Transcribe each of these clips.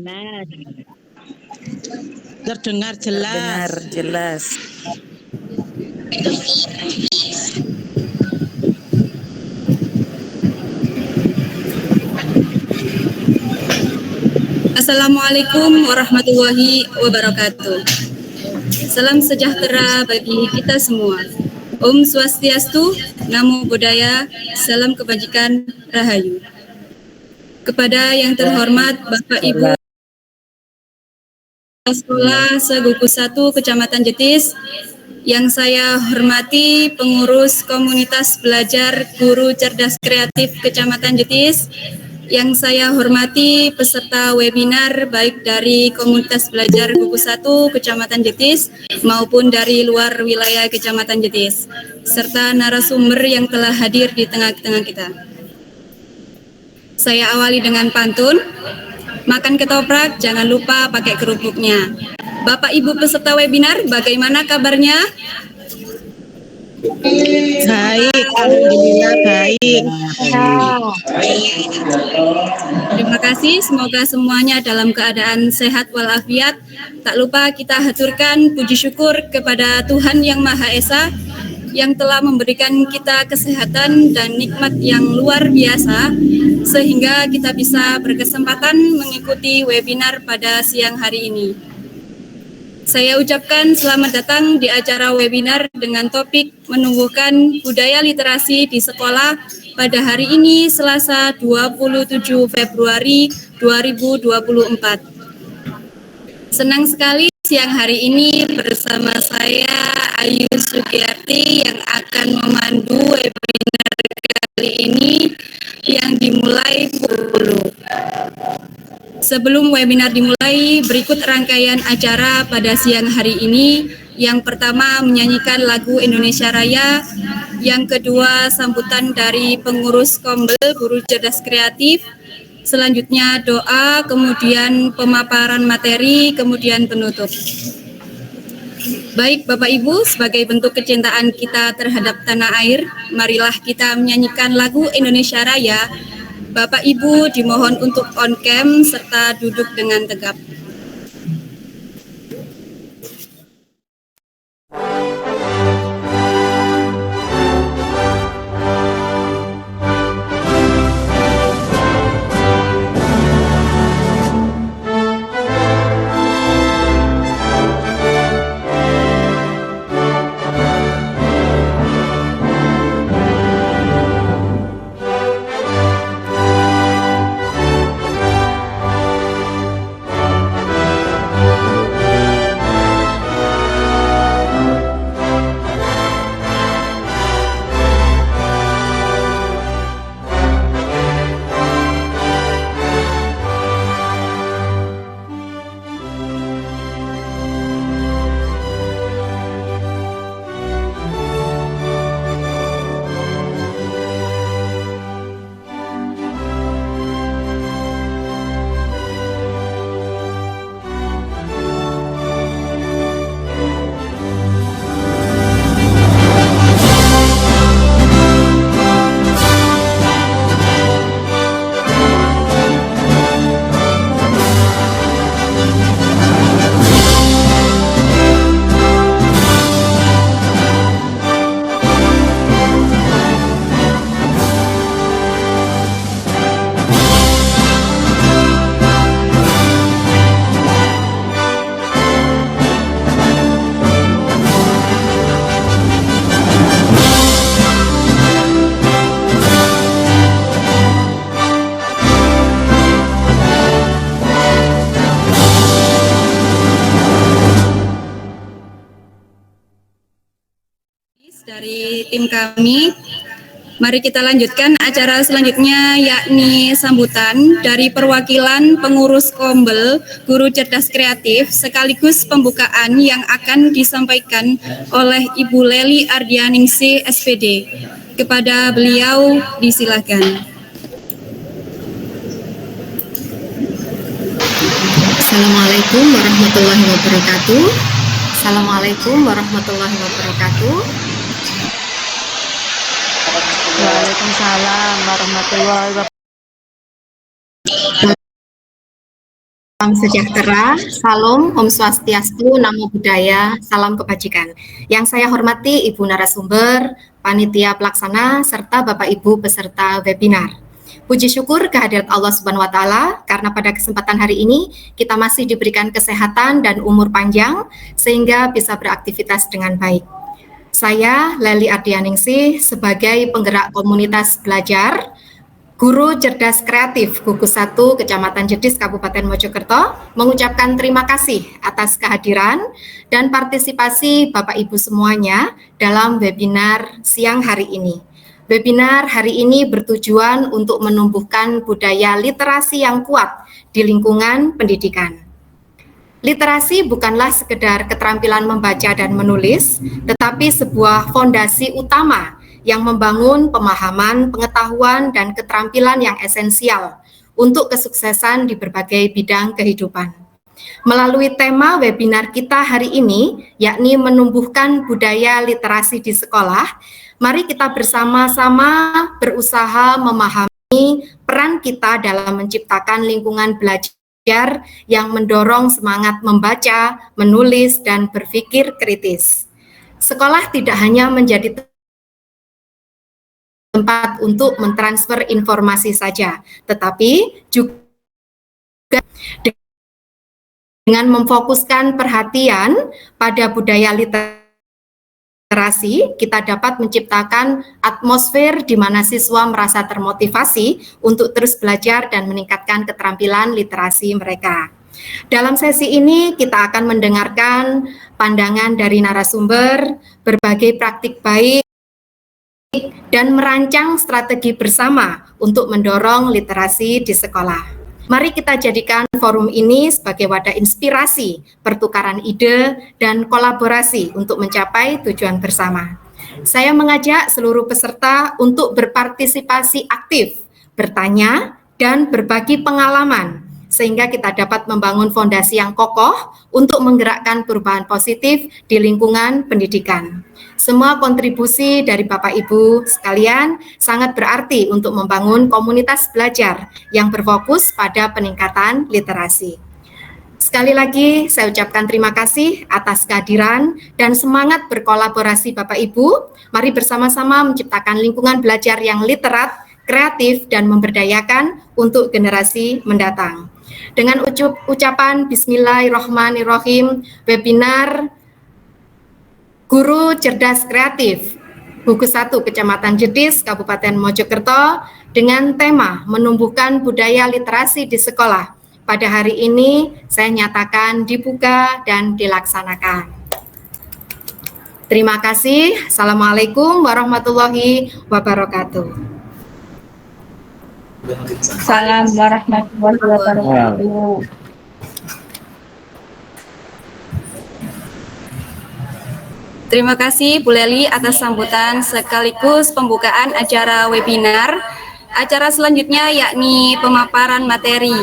Mas, terdengar jelas. Terdengar jelas. Assalamualaikum warahmatullahi wabarakatuh. Salam sejahtera bagi kita semua. Om Swastiastu, Namo Buddhaya, Salam Kebajikan, Rahayu. Kepada yang terhormat Bapak Ibu Sekolah Seguku 1 Kecamatan Jetis, yang saya hormati pengurus komunitas belajar guru cerdas kreatif Kecamatan Jetis, yang saya hormati peserta webinar baik dari komunitas belajar Gugu 1 Kecamatan Jetis maupun dari luar wilayah Kecamatan Jetis, serta narasumber yang telah hadir di tengah-tengah kita. Saya awali dengan pantun. Makan ketoprak, jangan lupa pakai kerupuknya. Bapak Ibu peserta webinar, bagaimana kabarnya? Baik, alhamdulillah baik. Terima kasih, semoga semuanya dalam keadaan sehat walafiat. Tak lupa kita haturkan puji syukur kepada Tuhan Yang Maha Esa yang telah memberikan kita kesehatan dan nikmat yang luar biasa sehingga kita bisa berkesempatan mengikuti webinar pada siang hari ini. Saya ucapkan selamat datang di acara webinar dengan topik menumbuhkan budaya literasi di sekolah pada hari ini Selasa 27 Februari 2024. Senang sekali siang hari ini bersama saya Ayu Sugiyarti yang akan memandu webinar kali ini yang dimulai pukul 10. Sebelum webinar dimulai, berikut rangkaian acara pada siang hari ini. Yang pertama menyanyikan lagu Indonesia Raya, yang kedua sambutan dari pengurus Kombel Guru Cerdas Kreatif, selanjutnya doa, kemudian pemaparan materi, kemudian penutup. Baik Bapak Ibu, sebagai bentuk kecintaan kita terhadap tanah air, marilah kita menyanyikan lagu Indonesia Raya. Bapak Ibu dimohon untuk on cam serta duduk dengan tegap. Dari tim kami, mari kita lanjutkan acara selanjutnya, yakni sambutan dari perwakilan pengurus Kombel Guru Cerdas Kreatif sekaligus pembukaan yang akan disampaikan oleh Ibu Leli Ardianingsih SPD. Kepada beliau disilakan. Assalamualaikum warahmatullahi wabarakatuh. Assalamualaikum warahmatullahi wabarakatuh. Waalaikumsalam warahmatullahi wabarakatuh. Salam sejahtera, salam, Om Swastiastu, Namo Buddhaya, salam kebajikan. Yang saya hormati Ibu narasumber, panitia pelaksana, serta Bapak Ibu peserta webinar. Puji syukur kehadirat Allah Subhanahu wa Ta'ala, karena pada kesempatan hari ini kita masih diberikan kesehatan dan umur panjang sehingga bisa beraktivitas dengan baik. Saya Leli Ardianingsih sebagai penggerak komunitas belajar Guru Cerdas Kreatif Gugus 1 Kecamatan Jedis Kabupaten Mojokerto mengucapkan terima kasih atas kehadiran dan partisipasi Bapak Ibu semuanya dalam webinar siang hari ini. Webinar hari ini bertujuan untuk menumbuhkan budaya literasi yang kuat di lingkungan pendidikan. Literasi bukanlah sekedar keterampilan membaca dan menulis, tetapi sebuah fondasi utama yang membangun pemahaman, pengetahuan, dan keterampilan yang esensial untuk kesuksesan di berbagai bidang kehidupan. Melalui tema webinar kita hari ini, yakni menumbuhkan budaya literasi di sekolah, mari kita bersama-sama berusaha memahami peran kita dalam menciptakan lingkungan belajar yang mendorong semangat membaca, menulis, dan berpikir kritis. Sekolah tidak hanya menjadi tempat untuk mentransfer informasi saja, tetapi juga dengan memfokuskan perhatian pada budaya literasi, kita dapat menciptakan atmosfer di mana siswa merasa termotivasi untuk terus belajar dan meningkatkan keterampilan literasi mereka. Dalam sesi ini kita akan mendengarkan pandangan dari narasumber, berbagai praktik baik, dan merancang strategi bersama untuk mendorong literasi di sekolah. Mari kita jadikan forum ini sebagai wadah inspirasi, pertukaran ide, dan kolaborasi untuk mencapai tujuan bersama. Saya mengajak seluruh peserta untuk berpartisipasi aktif, bertanya, dan berbagi pengalaman, sehingga kita dapat membangun fondasi yang kokoh untuk menggerakkan perubahan positif di lingkungan pendidikan. Semua kontribusi dari Bapak Ibu sekalian sangat berarti untuk membangun komunitas belajar yang berfokus pada peningkatan literasi. Sekali lagi saya ucapkan terima kasih atas kehadiran dan semangat berkolaborasi Bapak Ibu. Mari bersama-sama menciptakan lingkungan belajar yang literat, kreatif, dan memberdayakan untuk generasi mendatang. Dengan ucapan Bismillahirrahmanirrahim, webinar Guru Cerdas Kreatif Gugus 1 Kecamatan Jedis Kabupaten Mojokerto dengan tema menumbuhkan budaya literasi di sekolah. Pada hari ini saya nyatakan dibuka dan dilaksanakan. Terima kasih. Assalamualaikum warahmatullahi wabarakatuh. Salam warahmatullahi wabarakatuh. Terima kasih Bu Leli atas sambutan sekaligus pembukaan acara webinar. Acara selanjutnya yakni pemaparan materi.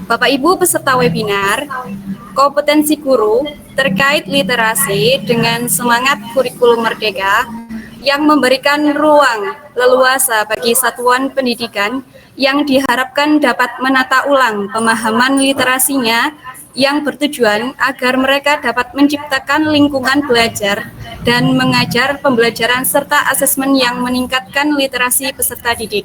Bapak Ibu peserta webinar, kompetensi guru terkait literasi dengan semangat kurikulum merdeka yang memberikan ruang leluasa bagi satuan pendidikan yang diharapkan dapat menata ulang pemahaman literasinya yang bertujuan agar mereka dapat menciptakan lingkungan belajar dan mengajar pembelajaran serta asesmen yang meningkatkan literasi peserta didik.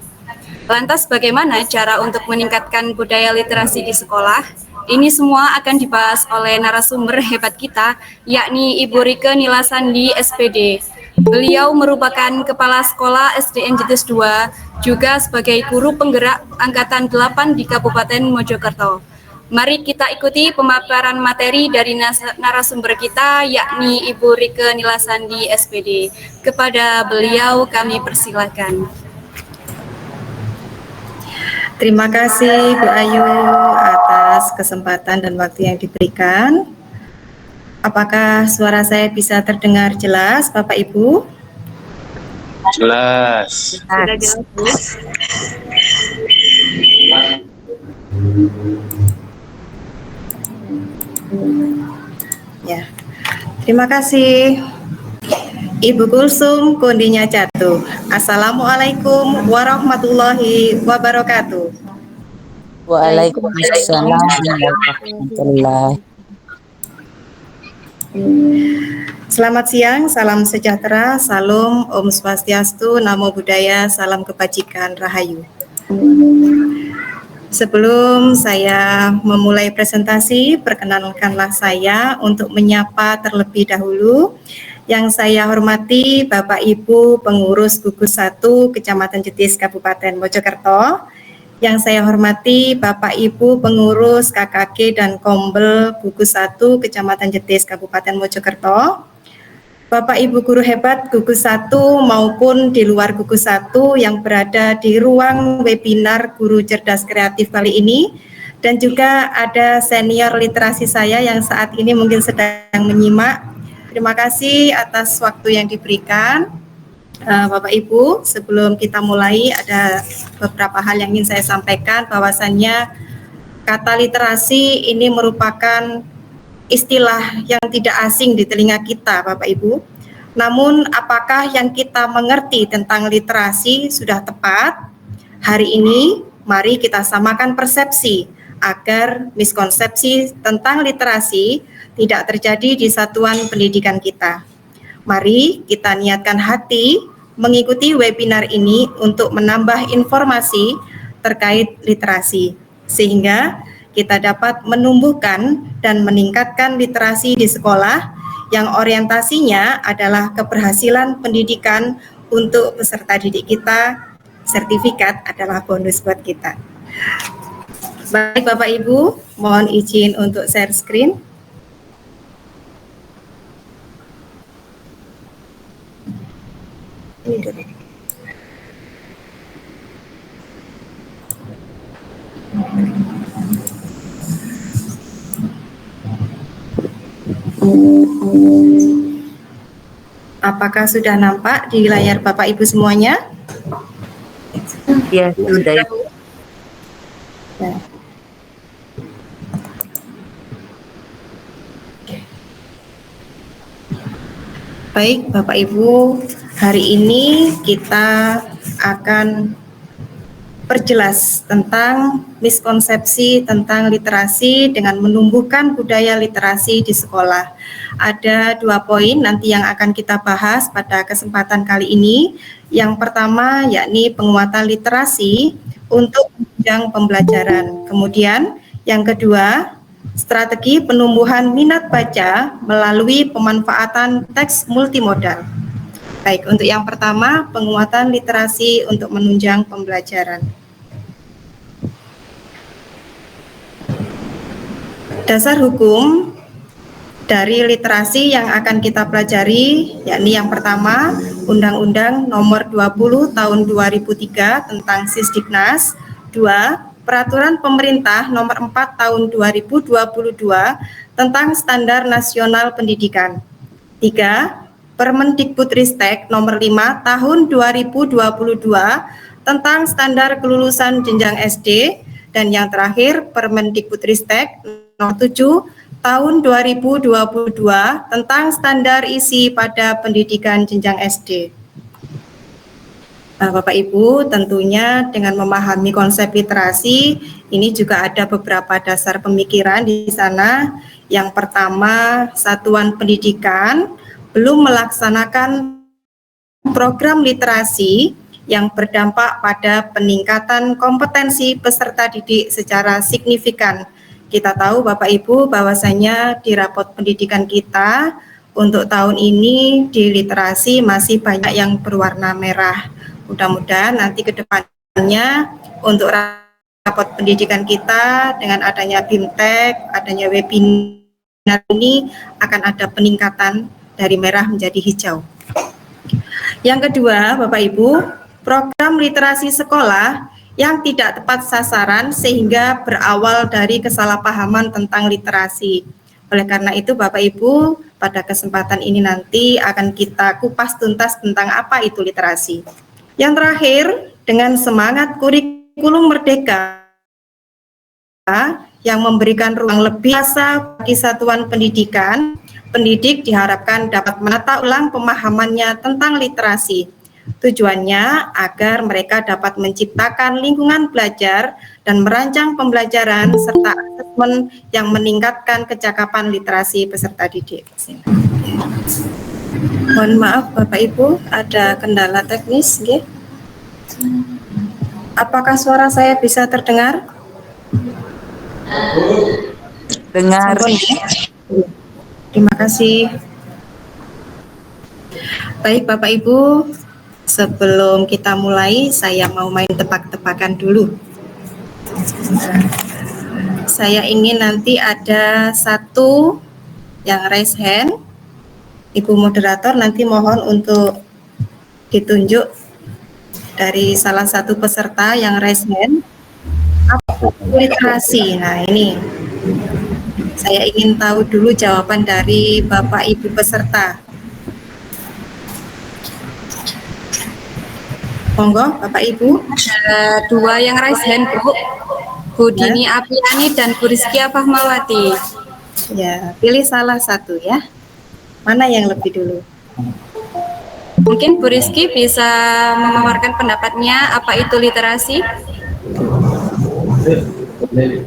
Lantas bagaimana cara untuk meningkatkan budaya literasi di sekolah? Ini semua akan dibahas oleh narasumber hebat kita, yakni Ibu Rike Nilasandi SPD. Beliau merupakan Kepala Sekolah SDN Jedis 2, juga sebagai guru penggerak Angkatan 8 di Kabupaten Mojokerto. Mari kita ikuti pemaparan materi dari narasumber kita, yakni Ibu Rike Nilasandi SPD. Kepada beliau kami persilakan. Terima kasih Bu Ayu atas kesempatan dan waktu yang diberikan. Apakah suara saya bisa terdengar jelas, Bapak Ibu? Jelas. Sudah jelas. Ya, terima kasih. Ibu Kulsum kondinya jatuh. Assalamualaikum warahmatullahi wabarakatuh. Waalaikumsalam warahmatullahi. Selamat siang, salam sejahtera, salam Om Swastiastu, Namo Buddhaya, salam kebajikan, Rahayu. Sebelum saya memulai presentasi, perkenankanlah saya untuk menyapa terlebih dahulu. Yang saya hormati Bapak Ibu Pengurus Gugus 1 Kecamatan Jetis Kabupaten Mojokerto. Yang saya hormati Bapak Ibu Pengurus KKG dan Kombel Gugus 1 Kecamatan Jetis Kabupaten Mojokerto. Bapak Ibu guru hebat Gugus 1 maupun di luar Gugus 1 yang berada di ruang webinar Guru Cerdas Kreatif kali ini, dan juga ada senior literasi saya yang saat ini mungkin sedang menyimak. Terima kasih atas waktu yang diberikan. Bapak Ibu, sebelum kita mulai ada beberapa hal yang ingin saya sampaikan, bahwasannya kata literasi ini merupakan istilah yang tidak asing di telinga kita, Bapak Ibu. Namun, apakah yang kita mengerti tentang literasi sudah tepat? Hari ini, mari kita samakan persepsi agar miskonsepsi tentang literasi tidak terjadi di satuan pendidikan kita. Mari kita niatkan hati mengikuti webinar ini untuk menambah informasi terkait literasi, sehingga kita dapat menumbuhkan dan meningkatkan literasi di sekolah yang orientasinya adalah keberhasilan pendidikan untuk peserta didik kita. Sertifikat adalah bonus buat kita. Baik Bapak Ibu, mohon izin untuk share screen. Ini dulu. Apakah sudah nampak di layar Bapak Ibu semuanya? Ya, sudah. Ya. Baik Bapak Ibu, hari ini kita akan perjelas tentang miskonsepsi tentang literasi dengan menumbuhkan budaya literasi di sekolah. Ada 2 poin nanti yang akan kita bahas pada kesempatan kali ini. Yang pertama yakni penguatan literasi untuk menunjang pembelajaran. Kemudian yang kedua, strategi penumbuhan minat baca melalui pemanfaatan teks multimodal. Baik, untuk yang pertama, penguatan literasi untuk menunjang pembelajaran. Dasar hukum dari literasi yang akan kita pelajari, yakni yang pertama, Undang-Undang Nomor 20 Tahun 2003 tentang Sisdiknas. 2. Peraturan Pemerintah Nomor 4 Tahun 2022 tentang Standar Nasional Pendidikan. 3. Permendikbudristek Nomor 5 Tahun 2022 tentang Standar Kelulusan Jenjang SD. Dan yang terakhir, Permendikbudristek Nomor 7 Tahun 2022 tentang Standar Isi pada Pendidikan Jenjang SD. Bapak Ibu, tentunya dengan memahami konsep literasi, ini juga ada beberapa dasar pemikiran di sana. Yang pertama, satuan pendidikan belum melaksanakan program literasi yang berdampak pada peningkatan kompetensi peserta didik secara signifikan. Kita tahu Bapak Ibu bahwasanya di rapot pendidikan kita untuk tahun ini di literasi masih banyak yang berwarna merah. Mudah-mudahan nanti ke depannya untuk rapot pendidikan kita dengan adanya BIMTEK, adanya webinar ini akan ada peningkatan dari merah menjadi hijau. Yang kedua, Bapak Ibu, program literasi sekolah yang tidak tepat sasaran sehingga berawal dari kesalahpahaman tentang literasi. Oleh karena itu Bapak Ibu, pada kesempatan ini nanti akan kita kupas tuntas tentang apa itu literasi. Yang terakhir, dengan semangat kurikulum merdeka yang memberikan ruang lebih luas bagi satuan pendidikan, pendidik diharapkan dapat menata ulang pemahamannya tentang literasi. Tujuannya agar mereka dapat menciptakan lingkungan belajar dan merancang pembelajaran serta asesmen yang meningkatkan kecakapan literasi peserta didik. Mohon maaf Bapak Ibu, ada kendala teknis, nggih? Apakah suara saya bisa terdengar? Dengar. Terima kasih. Baik Bapak Ibu, sebelum kita mulai, saya mau main tebak-tebakan dulu. Saya ingin nanti ada satu yang raise hand. Ibu moderator nanti mohon untuk ditunjuk dari salah satu peserta yang raise hand. Apa literasi? Nah ini, saya ingin tahu dulu jawaban dari Bapak Ibu peserta. Monggo, Bapak Ibu. Ada 2 yang raise hand, Bu Dini Apriani dan Bu Rizkia Fahmawati. Ya, pilih salah satu ya. Mana yang lebih dulu? Mungkin Bu Rizky bisa memaparkan pendapatnya apa itu literasi.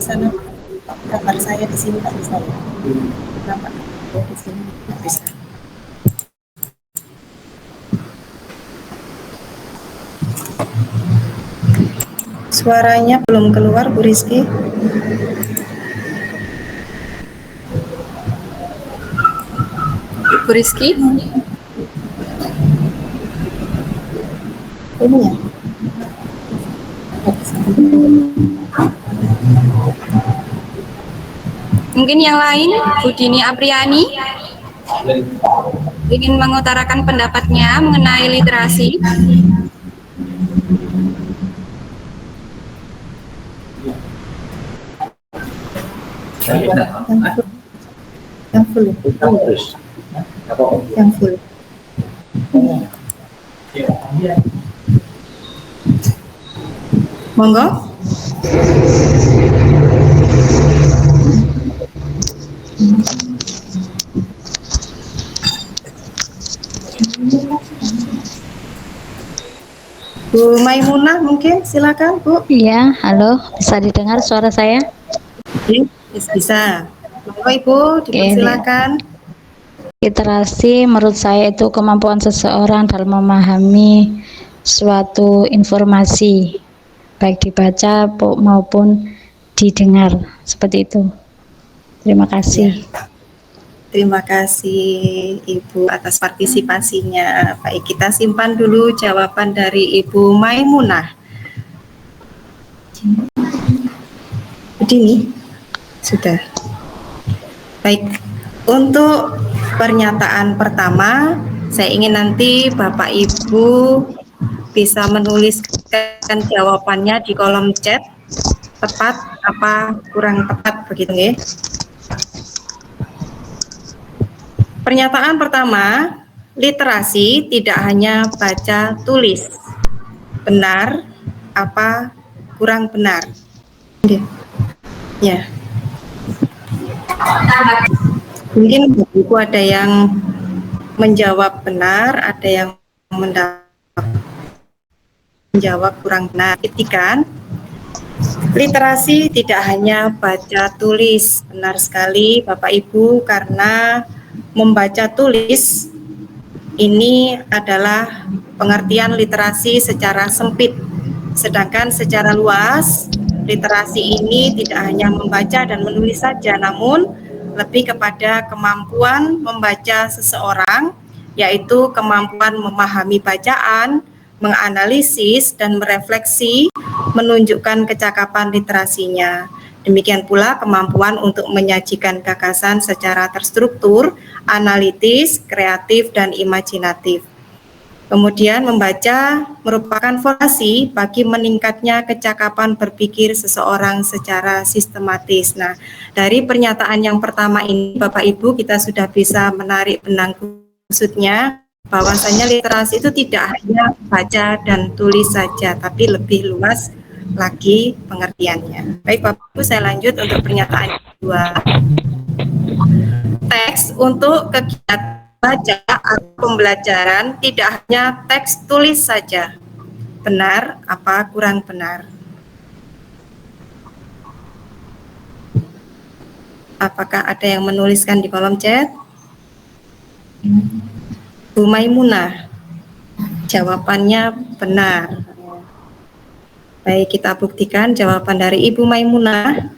Sana, gambar saya di sini tak bisa ya. Kenapa? Di sini tak bisa. Suaranya belum keluar, Bu Rizky. Bu Rizky, Ini ya. mungkin yang lain, Bu Dini Apriani ingin mengutarakan pendapatnya mengenai literasi. Yang full. Yang full. Monggo. Bu Maimunah mungkin silakan Bu. Iya, halo, bisa didengar suara saya? Bisa. Monggo Ibu, dipersilakan. Literasi menurut saya itu kemampuan seseorang dalam memahami suatu informasi, baik dibaca maupun didengar, seperti itu. Terima kasih. Terima kasih Ibu atas partisipasinya. Baik, kita simpan dulu jawaban dari Ibu Maimunah. Begini, sudah. Baik, untuk pernyataan pertama, saya ingin nanti Bapak Ibu bisa menuliskan jawabannya di kolom chat, tepat apa kurang tepat begitu ya. Pernyataan pertama, literasi tidak hanya baca tulis. Benar apa kurang benar? Ya. Mungkin Ibu ada yang menjawab benar, ada yang menjawab kurang benar. Kan? Literasi tidak hanya baca tulis. Benar sekali Bapak Ibu, karena membaca tulis ini adalah pengertian literasi secara sempit, sedangkan secara luas literasi ini tidak hanya membaca dan menulis saja, namun lebih kepada kemampuan membaca seseorang, yaitu kemampuan memahami bacaan, menganalisis dan merefleksi, menunjukkan kecakapan literasinya. Demikian pula kemampuan untuk menyajikan gagasan secara terstruktur, analitis, kreatif, dan imajinatif. Kemudian membaca merupakan fondasi bagi meningkatnya kecakapan berpikir seseorang secara sistematis. Nah, dari pernyataan yang pertama ini Bapak Ibu kita sudah bisa menarik benang kusutnya, bahwasanya literasi itu tidak hanya baca dan tulis saja, tapi lebih luas lagi pengertiannya. Baik Bapak Ibu, saya lanjut untuk pernyataan kedua. Teks untuk kegiatan membaca atau pembelajaran tidak hanya teks tulis saja. Benar apa kurang benar? Apakah ada yang menuliskan di kolom chat? Bu Maimunah, jawabannya benar. Baik, kita buktikan jawaban dari Ibu Maimunah.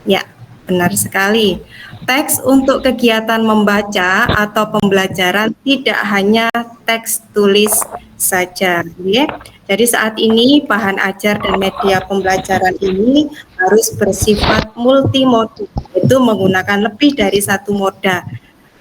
Ya, benar sekali. Teks untuk kegiatan membaca atau pembelajaran tidak hanya teks tulis saja. Ya. Jadi saat ini bahan ajar dan media pembelajaran ini harus bersifat multimodal, yaitu menggunakan lebih dari satu moda.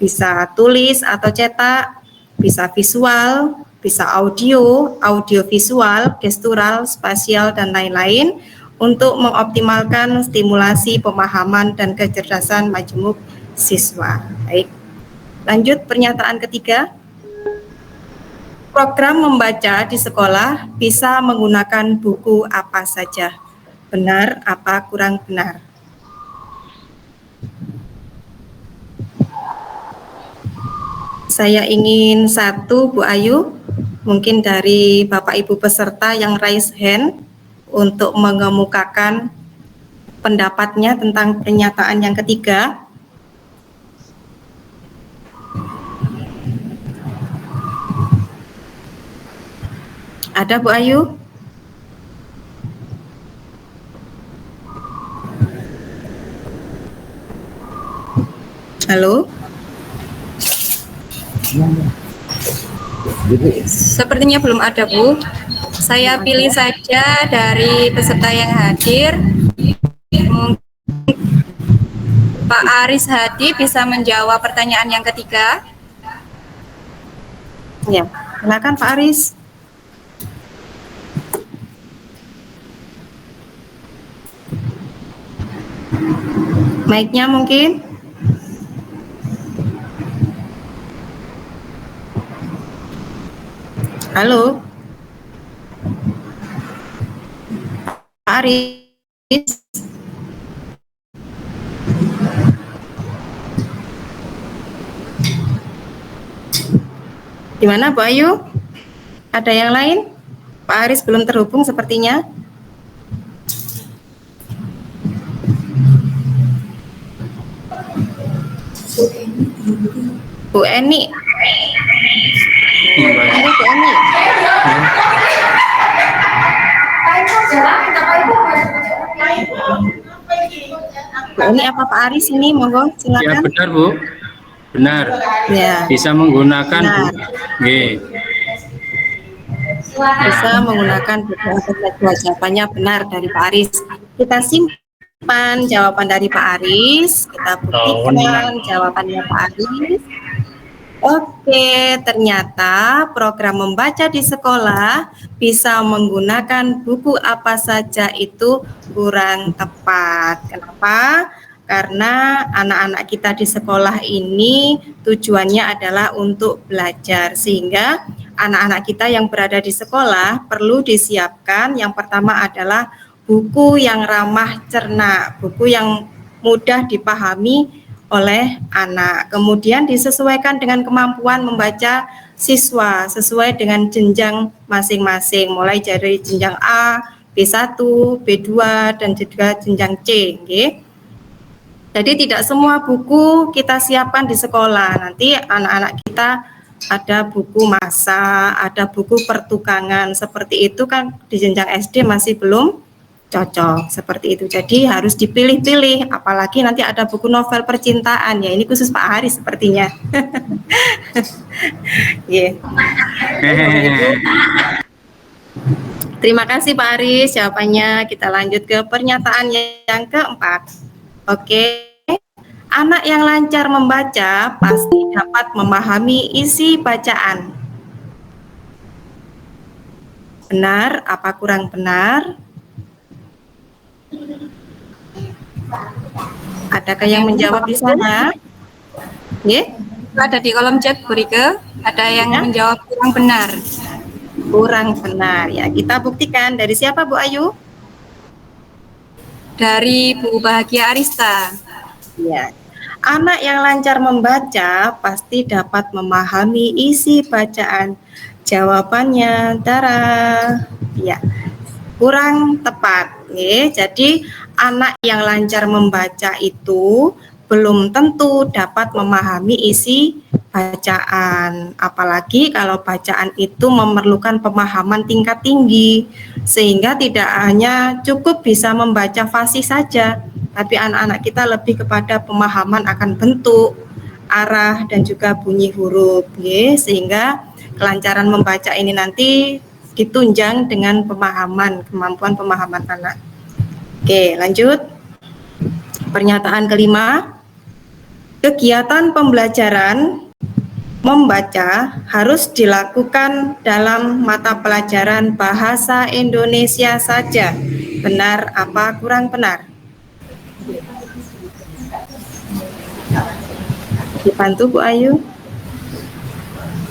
Bisa tulis atau cetak, bisa visual, bisa audio, audiovisual, gestural, spasial, dan lain-lain untuk mengoptimalkan stimulasi pemahaman dan kecerdasan majemuk siswa. Baik, lanjut pernyataan ketiga. Program membaca di sekolah bisa menggunakan buku apa saja. Benar apa kurang benar? Saya ingin satu, Bu Ayu, mungkin dari Bapak Ibu peserta yang raise hand untuk mengemukakan pendapatnya tentang pernyataan yang ketiga. Ada Bu Ayu? Halo? Sepertinya belum ada, Bu. Saya pilih saja dari peserta yang hadir. Pak Aris Hadi bisa menjawab pertanyaan yang ketiga. Ya, silakan Pak Aris. Mic-nya mungkin. Halo. Pak Aris. Gimana Bu Ayu? Ada yang lain? Pak Aris belum terhubung sepertinya. Bu Eni. Ada Bu Eni. Bu Eni apa Pak Aris ini? Monggo Ya silakan. benar Bu, benar. Ya. Bisa menggunakan Benar. Bisa menggunakan buku apa saja. Jawabannya benar dari Pak Aris. Kita simpan jawaban dari Pak Aris. Kita buktikan jawabannya Pak Aris. Oke, ternyata program membaca di sekolah bisa menggunakan buku apa saja itu kurang tepat. Kenapa? Karena anak-anak kita di sekolah ini tujuannya adalah untuk belajar, sehingga anak-anak kita yang berada di sekolah perlu disiapkan. Yang pertama adalah buku yang ramah cerna, buku yang mudah dipahami oleh anak. Kemudian disesuaikan dengan kemampuan membaca siswa sesuai dengan jenjang masing-masing, mulai dari jenjang A, B1, B2, dan juga jenjang C. Okay? Jadi tidak semua buku kita siapkan di sekolah. Nanti anak-anak kita ada buku masa, ada buku pertukangan, seperti itu kan di jenjang SD masih belum cocok seperti itu. Jadi harus dipilih-pilih, apalagi nanti ada buku novel percintaan ya, ini khusus Pak Haris sepertinya. Yeah. Terima kasih Pak Haris jawabannya. Kita lanjut ke pernyataan yang keempat. Oke. Anak yang lancar membaca pasti dapat memahami isi bacaan. Benar apa kurang benar? Adakah yang menjawab di sana? Ya? Ada di kolom chat, Bu Rike. Ada yang menjawab kurang benar. Kurang benar ya. Kita buktikan dari siapa Bu Ayu? Dari Bu Bahagia Arista. Ya. Anak yang lancar membaca pasti dapat memahami isi bacaan. Jawabannya Dara. Ya, kurang tepat. Jadi anak yang lancar membaca itu belum tentu dapat memahami isi bacaan. Apalagi kalau bacaan itu memerlukan pemahaman tingkat tinggi, sehingga tidak hanya cukup bisa membaca fasih saja, tapi anak-anak kita lebih kepada pemahaman akan bentuk, arah, dan juga bunyi huruf, sehingga kelancaran membaca ini nanti ditunjang dengan kemampuan pemahaman anak. Oke, lanjut. Pernyataan kelima, kegiatan pembelajaran membaca harus dilakukan dalam mata pelajaran bahasa Indonesia saja. Benar apa kurang benar? Dibantu Bu Ayu.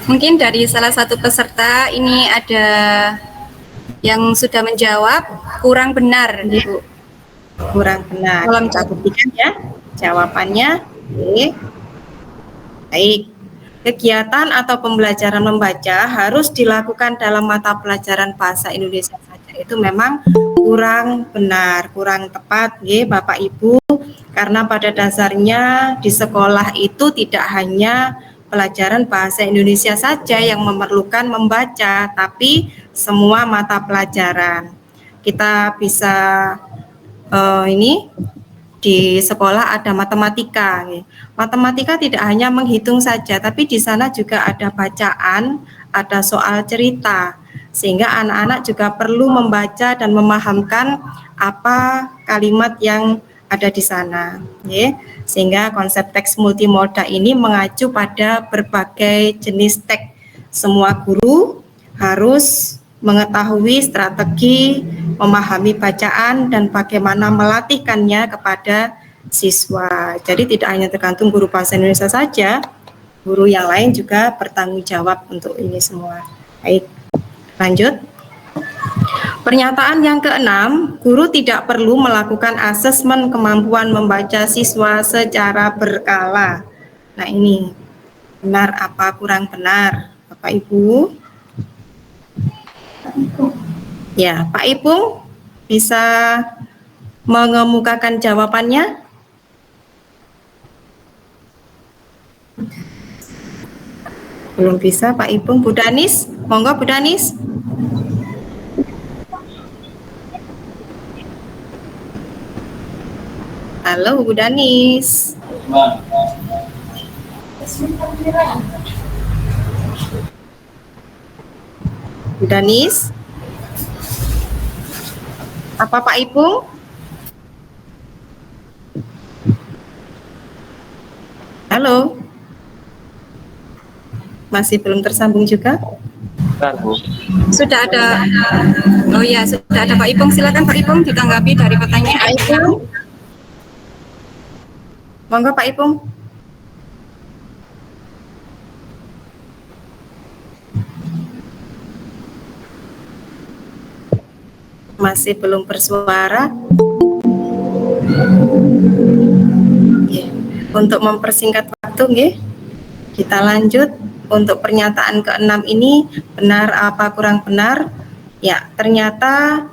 Mungkin dari salah satu peserta ini ada yang sudah menjawab kurang benar, Ibu. Kurang benar. Kita buktikan ya jawabannya. Oke. Baik. Kegiatan atau pembelajaran membaca harus dilakukan dalam mata pelajaran bahasa Indonesia saja. Itu memang kurang benar, kurang tepat, Bapak Ibu, karena pada dasarnya di sekolah itu tidak hanya pelajaran bahasa Indonesia saja yang memerlukan membaca, tapi semua mata pelajaran. Kita bisa di sekolah ada matematika. Matematika tidak hanya menghitung saja, tapi di sana juga ada bacaan, ada soal cerita, sehingga anak-anak juga perlu membaca dan memahamkan apa kalimat yang ada di sana. Sehingga konsep teks multimoda ini mengacu pada berbagai jenis teks. Semua guru harus mengetahui strategi memahami bacaan dan bagaimana melatihkannya kepada siswa. Jadi tidak hanya tergantung guru bahasa Indonesia saja, guru yang lain juga bertanggung jawab untuk ini semua. Baik, lanjut. Pernyataan yang keenam, guru tidak perlu melakukan asesmen kemampuan membaca siswa secara berkala. Nah ini, benar apa kurang benar, Bapak Ibu? Ya, Pak Ipung bisa mengemukakan jawabannya? Belum bisa Pak Ipung. Bu Danis, monggo Bu Danis. Halo Bu Danis. Bu Danis. Apa Pak Ipung? Halo. Masih belum tersambung juga? Sudah ada. Oh ya, sudah ada Pak Ipung. Silakan Pak Ipung ditanggapi dari pertanyaan. Pak Ipung. Monggo Pak Ipung. Masih belum bersuara. Untuk mempersingkat waktu, kita lanjut. Untuk pernyataan keenam ini, benar apa kurang benar? Ya, ternyata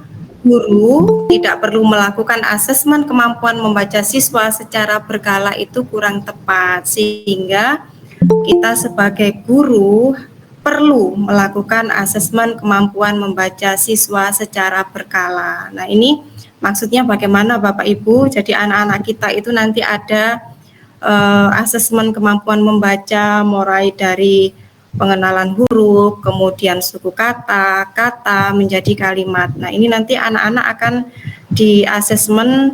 guru tidak perlu melakukan asesmen kemampuan membaca siswa secara berkala itu kurang tepat, sehingga kita sebagai guru perlu melakukan asesmen kemampuan membaca siswa secara berkala. Nah ini maksudnya bagaimana Bapak Ibu? Jadi anak-anak kita itu nanti ada asesmen kemampuan membaca mulai dari pengenalan huruf, kemudian suku kata, kata menjadi kalimat. Nah ini nanti anak-anak akan di asesmen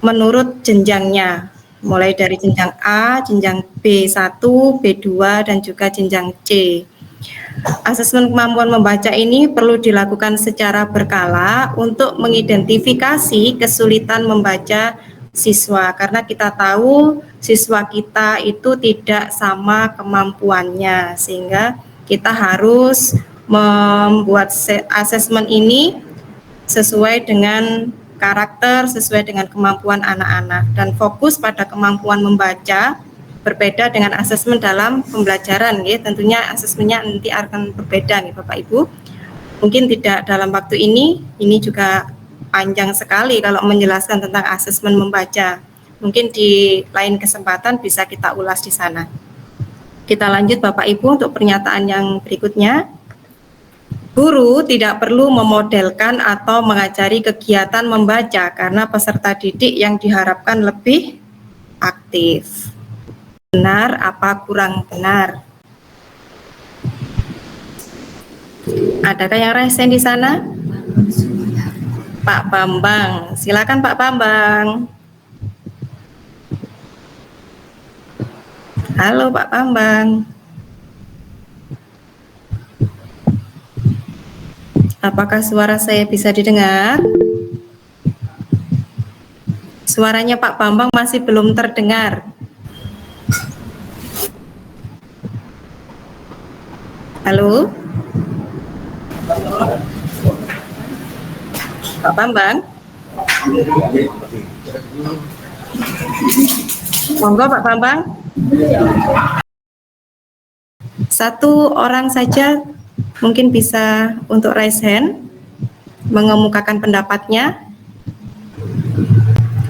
menurut jenjangnya, mulai dari jenjang A, jenjang B1, B2, dan juga jenjang C. Asesmen kemampuan membaca ini perlu dilakukan secara berkala untuk mengidentifikasi kesulitan membaca siswa, karena kita tahu siswa kita itu tidak sama kemampuannya, sehingga kita harus membuat asesmen ini sesuai dengan karakter sesuai dengan kemampuan anak-anak dan fokus pada kemampuan membaca, berbeda dengan asesmen dalam pembelajaran ya. Tentunya asesmennya nanti akan berbeda nih Bapak Ibu. Mungkin tidak dalam waktu ini juga panjang sekali kalau menjelaskan tentang asesmen membaca. Mungkin di lain kesempatan bisa kita ulas di sana. Kita lanjut Bapak Ibu untuk pernyataan yang berikutnya. Guru tidak perlu memodelkan atau mengajari kegiatan membaca karena peserta didik yang diharapkan lebih aktif. Benar apa kurang benar? Adakah yang resen di sana? Pak Bambang, silakan Pak Bambang. Halo Pak Bambang. Apakah suara saya bisa didengar? Suaranya Pak Bambang masih belum terdengar. Halo? Pak Bambang? Monggo Pak Bambang. Satu orang saja mungkin bisa untuk raise hand, mengemukakan pendapatnya.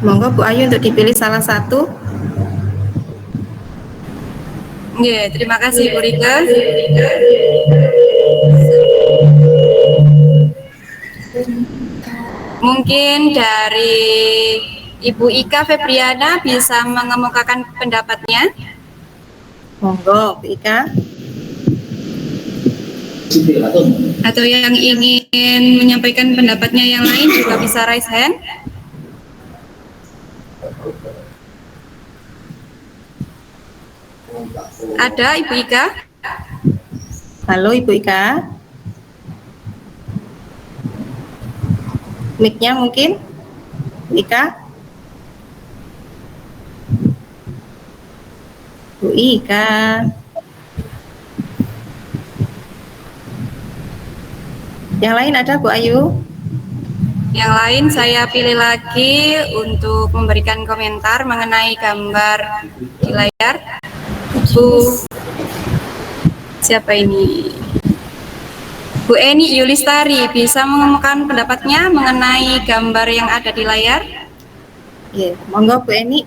Monggo Bu Ayu untuk dipilih salah satu. Ya, terima kasih Bu Rika. Mungkin dari Ibu Ika Febriana bisa mengemukakan pendapatnya. Monggo Bu Ika. Atau yang ingin menyampaikan pendapatnya yang lain juga bisa raise hand. Ada Ibu Ika? Halo Ibu Ika. Mic-nya mungkin? Bu Ika? Bu Ika. Yang lain ada Bu Ayu? Yang lain saya pilih lagi untuk memberikan komentar mengenai gambar di layar. Bu, siapa ini? Bu Eni Yulistari bisa mengemukakan pendapatnya mengenai gambar yang ada di layar? Ya, monggo Bu Eni.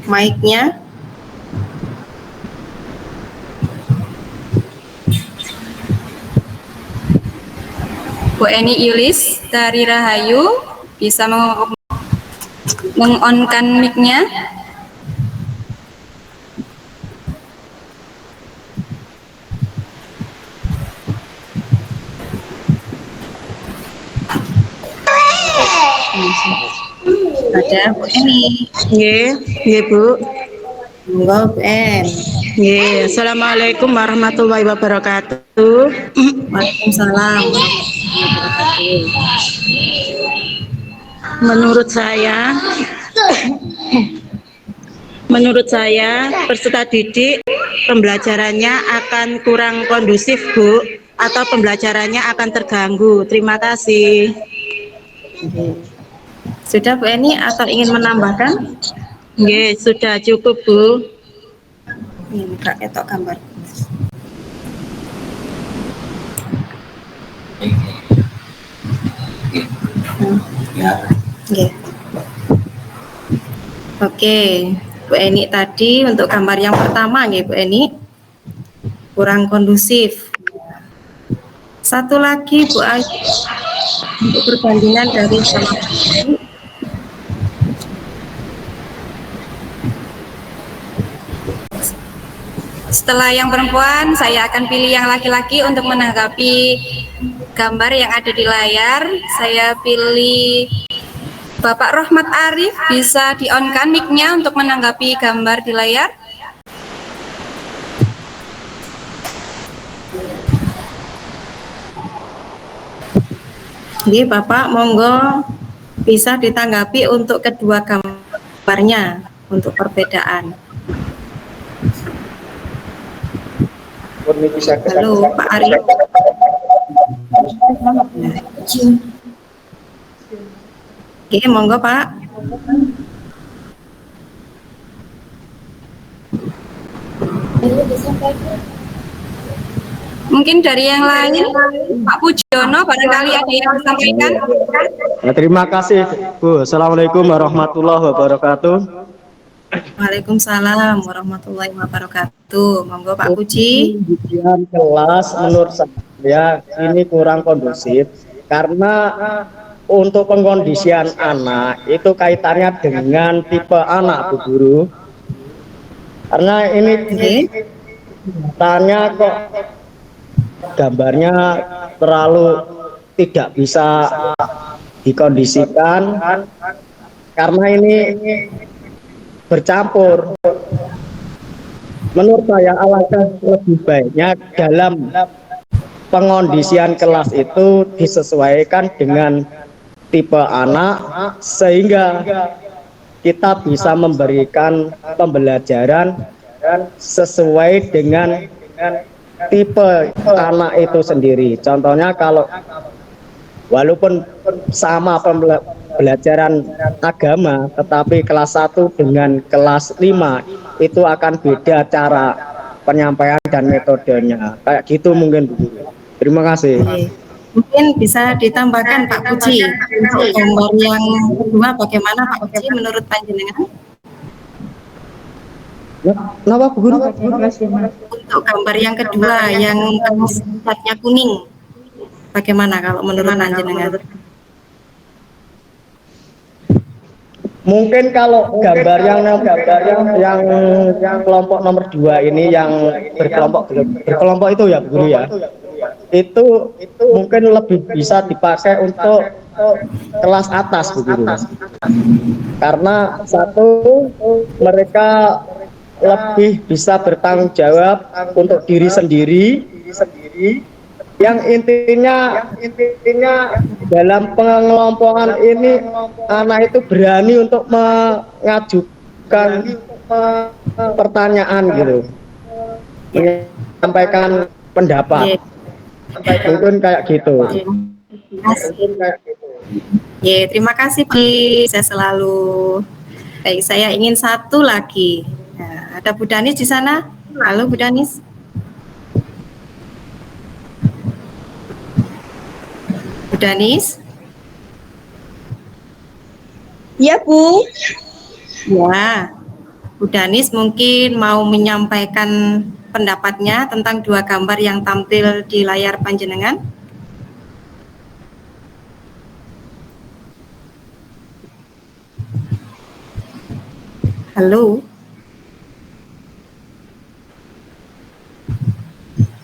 Mic-nya. Bu Eni Yulis dari Rahayu bisa meng-on-kan mic-nya. Ada Bu Eni. Nggih, Bu. Monggo Bu En. Nggih, Assalamualaikum warahmatullahi wabarakatuh. Waalaikumsalam warahmatullahi wabarakatuh. Menurut saya peserta didik pembelajarannya akan kurang kondusif, Bu, atau pembelajarannya akan terganggu. Terima kasih. Sudah Bu Eni atau ingin menambahkan? Nggih, sudah cukup, Bu. Ini Kak ketok gambar. Oke. Oke, Bu Eni tadi untuk gambar yang pertama nggih Bu Eni kurang kondusif. Satu lagi Bu Ayu untuk perbandingan dari sama Setelah yang perempuan, saya akan pilih yang laki-laki untuk menanggapi gambar yang ada di layar. Saya pilih Bapak Rohmat Arif, bisa di-on-kan mic-nya untuk menanggapi gambar di layar. Nggih Bapak, monggo bisa ditanggapi untuk kedua gambarnya untuk perbedaan. Halo, Pak Arif. Oke, monggo Pak. Mungkin dari yang lain, Pak Pujono, barangkali ada yang disampaikan. Terima kasih, Bu. Assalamualaikum warahmatullahi wabarakatuh. Waalaikumsalam warahmatullahi wabarakatuh. Monggo Pak Puji. Ujian kelas menurut saya ini kurang kondusif karena untuk pengkondisian anak itu kaitannya dengan tipe anak, Bu Guru. Karena ini tanya kok gambarnya terlalu tidak bisa dikondisikan karena ini bercampur. Menurut saya alangkah lebih baiknya dalam pengondisian kelas itu disesuaikan dengan tipe anak sehingga kita bisa memberikan pembelajaran sesuai dengan tipe anak itu sendiri. Contohnya kalau walaupun sama pembelajaran agama, tetapi kelas 1 dengan kelas 5 itu akan beda cara penyampaian dan metodenya. Kayak gitu mungkin, Bu. Terima kasih. Mungkin bisa ditambahkan Pak Puji untuk gambar yang kedua bagaimana Pak Puji menurut panjenengan? Kenapa, Bu Guru? Untuk gambar yang kedua yang catnya kuning, bagaimana kalau menurut panjenengan? Mungkin kalau gambar yang kelompok nomor 2 ini yang berkelompok itu ya, Bu Guru ya. Itu mungkin lebih bisa dipakai untuk kelas atas, Bu Guru. Karena satu, mereka lebih bisa bertanggung jawab untuk diri sendiri, yang intinya dalam pengelompokan ini anak itu berani untuk mengajukan pertanyaan gitu, menyampaikan pendapat. Mungkin kayak gitu. Terima kasih Pak. Saya selalu. Baik, saya ingin satu lagi. Nah, ada Bu Danis di sana. Halo Bu Danis. Bu Danis. Ya Bu. Ya, Bu Danis mungkin mau menyampaikan pendapatnya tentang dua gambar yang tampil di layar panjenengan. Halo.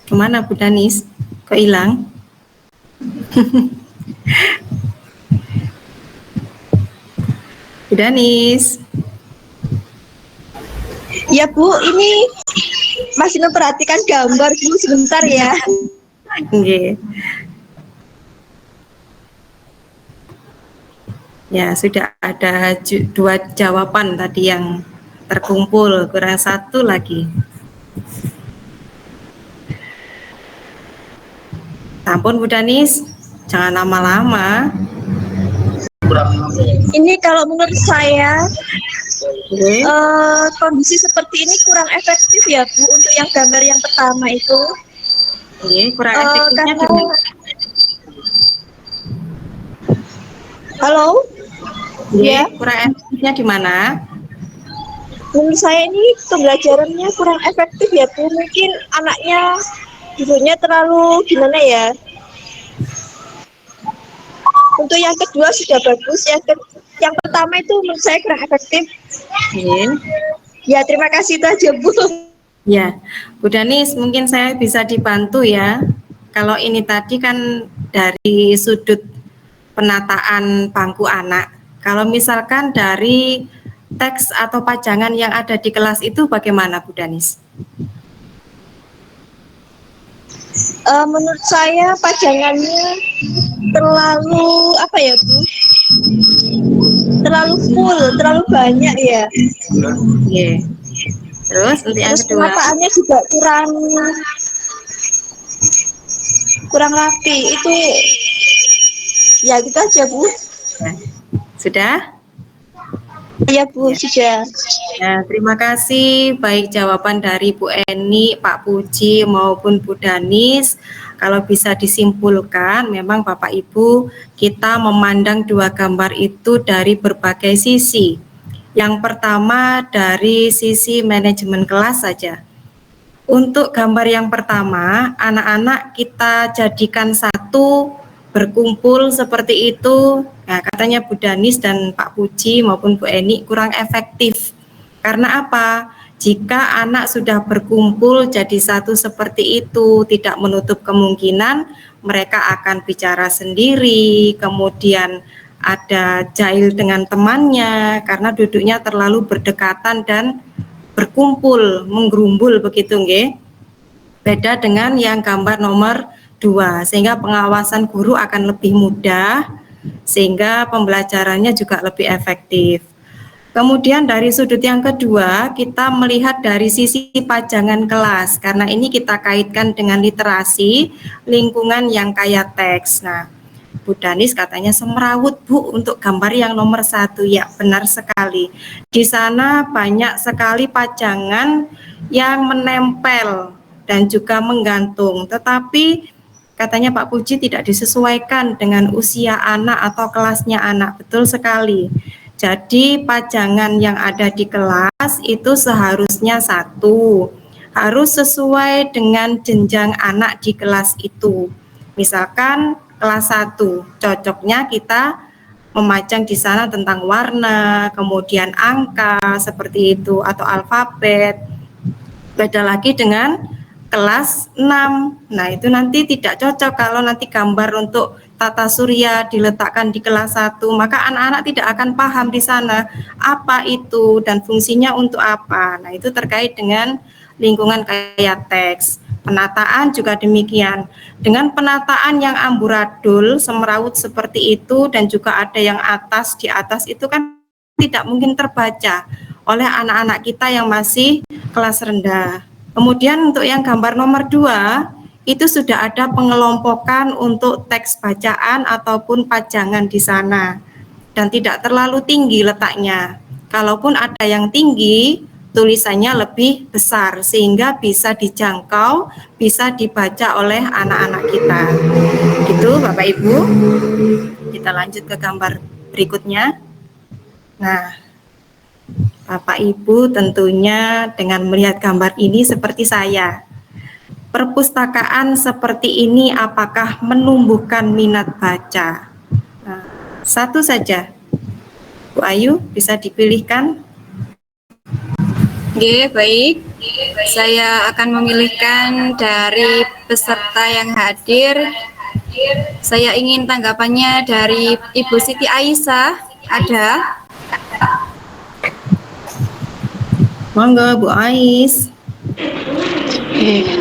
Kemana Bu Danis? Kok hilang? Bu Danis. Ya Bu, ini masih memperhatikan gambar dulu sebentar ya. Oke. Ya, sudah ada dua jawaban tadi yang terkumpul, kurang satu lagi. Ampun Bu Danis, jangan lama-lama. Ini kalau menurut saya kondisi seperti ini kurang efektif ya Bu untuk yang gambar yang pertama itu. Kurang efektifnya karena... Halo? Ya, kurang efektifnya di mana? Menurut saya ini pembelajarannya kurang efektif ya Bu. Mungkin anaknya duduknya terlalu gimana ya. Untuk yang kedua sudah bagus, yang pertama itu menurut saya kurang efektif. Ya, terima kasih itu aja Bu. Ya, Bu Danis, mungkin saya bisa dibantu ya. Kalau ini tadi kan dari sudut penataan bangku anak. Kalau misalkan dari teks atau pajangan yang ada di kelas itu bagaimana Bu Danis? Menurut saya pajangannya terlalu apa ya Bu? Terlalu full, terlalu banyak ya. Terus untuk yang kedua, penataannya juga kurang rapi. Itu ya gitu aja, Bu. Sudah? Ya, Bu, sudah. Nah, terima kasih baik jawaban dari Bu Eni, Pak Puji maupun Bu Danis. Kalau bisa disimpulkan, memang Bapak Ibu kita memandang dua gambar itu dari berbagai sisi. Yang pertama dari sisi manajemen kelas saja. Untuk gambar yang pertama, anak-anak kita jadikan satu, berkumpul seperti itu. Nah, katanya Bu Danis dan Pak Puji maupun Bu Eni kurang efektif. Karena apa? Jika anak sudah berkumpul jadi satu seperti itu, tidak menutup kemungkinan mereka akan bicara sendiri, kemudian ada jahil dengan temannya karena duduknya terlalu berdekatan dan berkumpul, menggerumbul begitu nggih. Beda dengan yang gambar nomor 2, sehingga pengawasan guru akan lebih mudah, sehingga pembelajarannya juga lebih efektif. Kemudian dari sudut yang kedua, kita melihat dari sisi pajangan kelas, karena ini kita kaitkan dengan literasi, lingkungan yang kaya teks. Nah, Bu Danis katanya semrawut, Bu, untuk gambar yang nomor 1. Ya, benar sekali. Di sana banyak sekali pajangan yang menempel dan juga menggantung, tetapi katanya Pak Puji tidak disesuaikan dengan usia anak atau kelasnya anak. Betul sekali. Jadi pajangan yang ada di kelas itu seharusnya 1, harus sesuai dengan jenjang anak di kelas itu. Misalkan kelas 1, cocoknya kita memajang di sana tentang warna, kemudian angka seperti itu atau alfabet. Beda lagi dengan kelas 6. Nah, itu nanti tidak cocok kalau nanti gambar untuk tata surya diletakkan di kelas 1, maka anak-anak tidak akan paham di sana apa itu dan fungsinya untuk apa. Nah, itu terkait dengan lingkungan kaya teks. Penataan juga demikian. Dengan penataan yang amburadul, semrawut seperti itu dan juga ada yang atas di atas itu kan tidak mungkin terbaca oleh anak-anak kita yang masih kelas rendah. Kemudian untuk yang gambar nomor 2, itu sudah ada pengelompokan untuk teks bacaan ataupun pajangan di sana. Dan tidak terlalu tinggi letaknya. Kalaupun ada yang tinggi, tulisannya lebih besar sehingga bisa dijangkau, bisa dibaca oleh anak-anak kita. Gitu Bapak Ibu. Kita lanjut ke gambar berikutnya. Nah, Bapak Ibu tentunya dengan melihat gambar ini seperti saya. Perpustakaan seperti ini apakah menumbuhkan minat baca? Nah, satu saja. Bu Ayu bisa dipilihkan. Oke, baik. Saya akan memilihkan dari peserta yang hadir. Saya ingin tanggapannya dari Ibu Siti Aisyah. Ada? Monggo Bu Ais.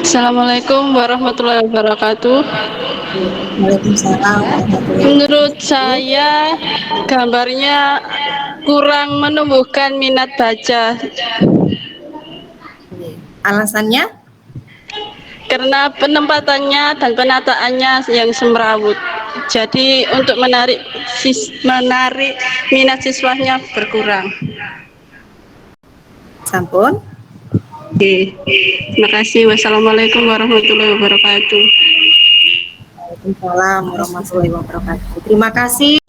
Assalamualaikum warahmatullahi wabarakatuh. Waalaikumsalam warahmatullahi wabarakatuh. Menurut saya gambarnya kurang menumbuhkan minat baca. Alasannya? Karena penempatannya dan penataannya yang semrawut. Jadi untuk menarik minat siswanya berkurang. Sampun. Oke. Terima kasih. Wassalamualaikum warahmatullahi wabarakatuh. Waalaikumsalam warahmatullahi wabarakatuh. Terima kasih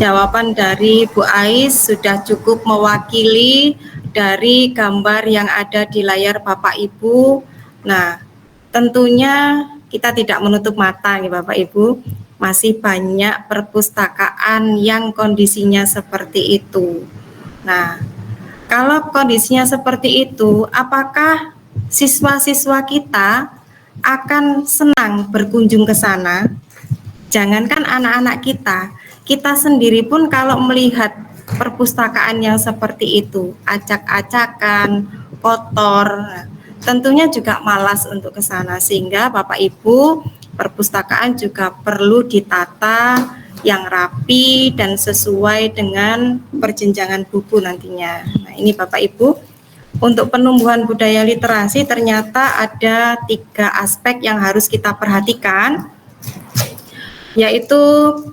jawaban dari Bu Ais sudah cukup mewakili dari gambar yang ada di layar Bapak Ibu. Nah, tentunya kita tidak menutup mata nih Bapak Ibu, masih banyak perpustakaan yang kondisinya seperti itu. Nah, kalau kondisinya seperti itu, apakah siswa-siswa kita akan senang berkunjung ke sana? Jangankan anak-anak kita sendiri pun kalau melihat perpustakaan yang seperti itu, acak-acakan, kotor, tentunya juga malas untuk ke sana. Sehingga Bapak Ibu, perpustakaan juga perlu ditata yang rapi dan sesuai dengan perjenjangan buku nantinya. Nah, ini Bapak Ibu, untuk penumbuhan budaya literasi ternyata ada 3 aspek yang harus kita perhatikan. yaitu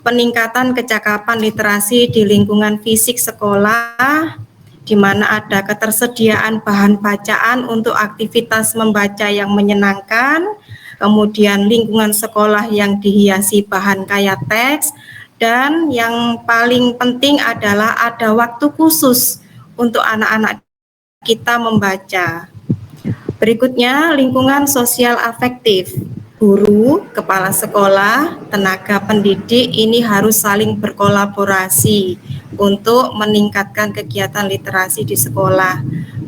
peningkatan kecakapan literasi di lingkungan fisik sekolah, di mana ada ketersediaan bahan bacaan untuk aktivitas membaca yang menyenangkan, kemudian lingkungan sekolah yang dihiasi bahan kaya teks, dan yang paling penting adalah ada waktu khusus untuk anak-anak kita membaca. Berikutnya, lingkungan sosial afektif. Guru, kepala sekolah, tenaga pendidik ini harus saling berkolaborasi untuk meningkatkan kegiatan literasi di sekolah.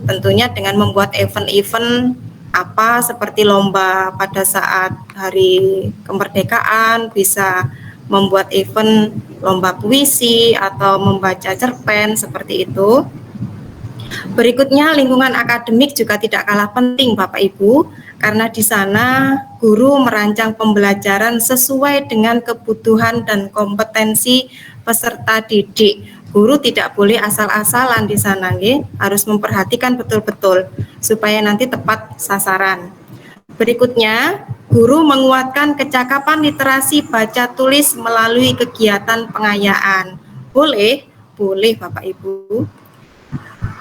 Tentunya dengan membuat event-event apa seperti lomba pada saat hari kemerdekaan, bisa membuat event lomba puisi atau membaca cerpen seperti itu. Berikutnya, lingkungan akademik juga tidak kalah penting Bapak Ibu, karena di sana guru merancang pembelajaran sesuai dengan kebutuhan dan kompetensi peserta didik. Guru tidak boleh asal-asalan di sana, harus memperhatikan betul-betul supaya nanti tepat sasaran. Berikutnya, guru menguatkan kecakapan literasi baca tulis melalui kegiatan pengayaan. Boleh Bapak Ibu.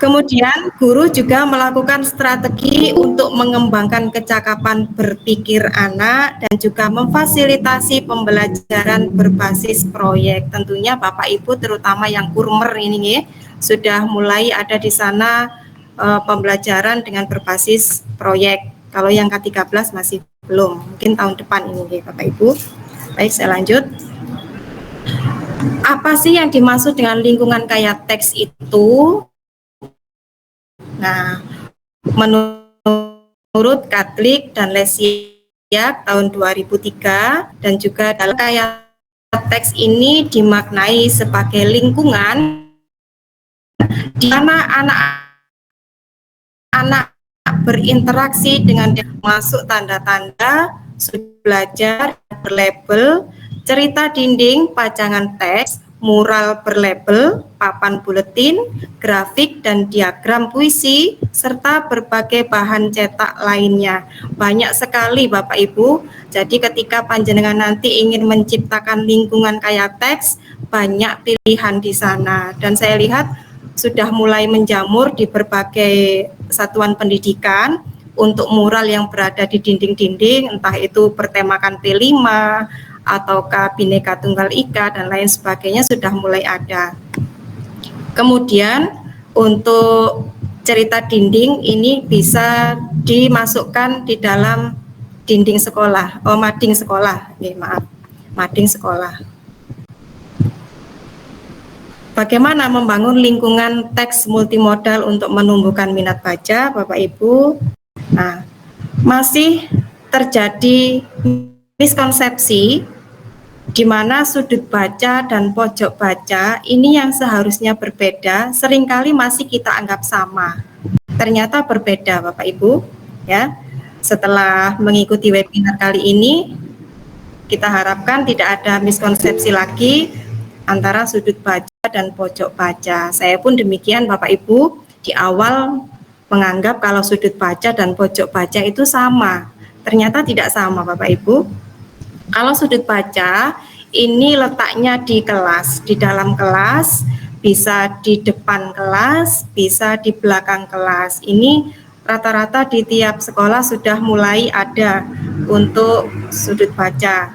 Kemudian guru juga melakukan strategi untuk mengembangkan kecakapan berpikir anak dan juga memfasilitasi pembelajaran berbasis proyek. Tentunya Bapak Ibu terutama yang kurmer ini sudah mulai ada di sana pembelajaran dengan berbasis proyek. Kalau yang ke-13 masih belum, mungkin tahun depan ini Bapak Ibu. Baik, saya lanjut. Apa sih yang dimaksud dengan lingkungan kaya teks itu? Nah, menurut Katlik dan Lesiak tahun 2003 dan juga dalam kaya teks ini dimaknai sebagai lingkungan di mana anak-anak berinteraksi dengan masuk tanda-tanda sudut belajar berlabel, cerita dinding, pajangan teks, mural berlabel, papan buletin, grafik dan diagram puisi, serta berbagai bahan cetak lainnya. Banyak sekali Bapak Ibu, jadi ketika panjenengan nanti ingin menciptakan lingkungan kaya teks, banyak pilihan di sana. Dan saya lihat sudah mulai menjamur di berbagai satuan pendidikan untuk mural yang berada di dinding-dinding, entah itu bertemakan P5, ataukah Bhinneka Tunggal Ika dan lain sebagainya sudah mulai ada. Kemudian untuk cerita dinding ini bisa dimasukkan di dalam dinding sekolah, mading sekolah, mading sekolah. Bagaimana membangun lingkungan teks multimodal untuk menumbuhkan minat baca, Bapak Ibu? Nah, masih terjadi miskonsepsi di mana sudut baca dan pojok baca ini yang seharusnya berbeda seringkali masih kita anggap sama. Ternyata berbeda Bapak Ibu, ya. Setelah mengikuti webinar kali ini, kita harapkan tidak ada miskonsepsi lagi antara sudut baca dan pojok baca. Saya pun demikian Bapak Ibu, di awal menganggap kalau sudut baca dan pojok baca itu sama. Ternyata tidak sama Bapak Ibu. Kalau sudut baca ini letaknya di kelas, di dalam kelas, bisa di depan kelas, bisa di belakang kelas. Ini rata-rata di tiap sekolah sudah mulai ada untuk sudut baca.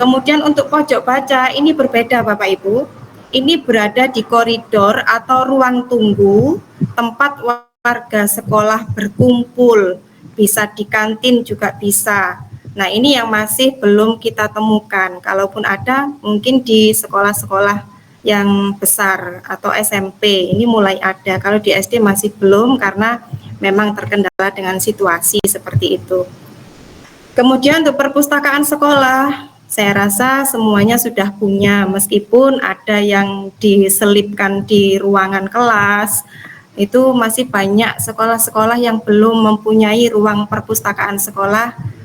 Kemudian untuk pojok baca ini berbeda Bapak Ibu. Ini berada di koridor atau ruang tunggu, tempat warga sekolah berkumpul, bisa di kantin juga bisa. Nah, ini yang masih belum kita temukan. Kalaupun ada, mungkin di sekolah-sekolah yang besar atau SMP, ini mulai ada. Kalau di SD masih belum karena memang terkendala dengan situasi seperti itu. Kemudian untuk perpustakaan sekolah, saya rasa semuanya sudah punya, meskipun ada yang diselipkan di ruangan kelas, itu masih banyak sekolah-sekolah yang belum mempunyai ruang perpustakaan sekolah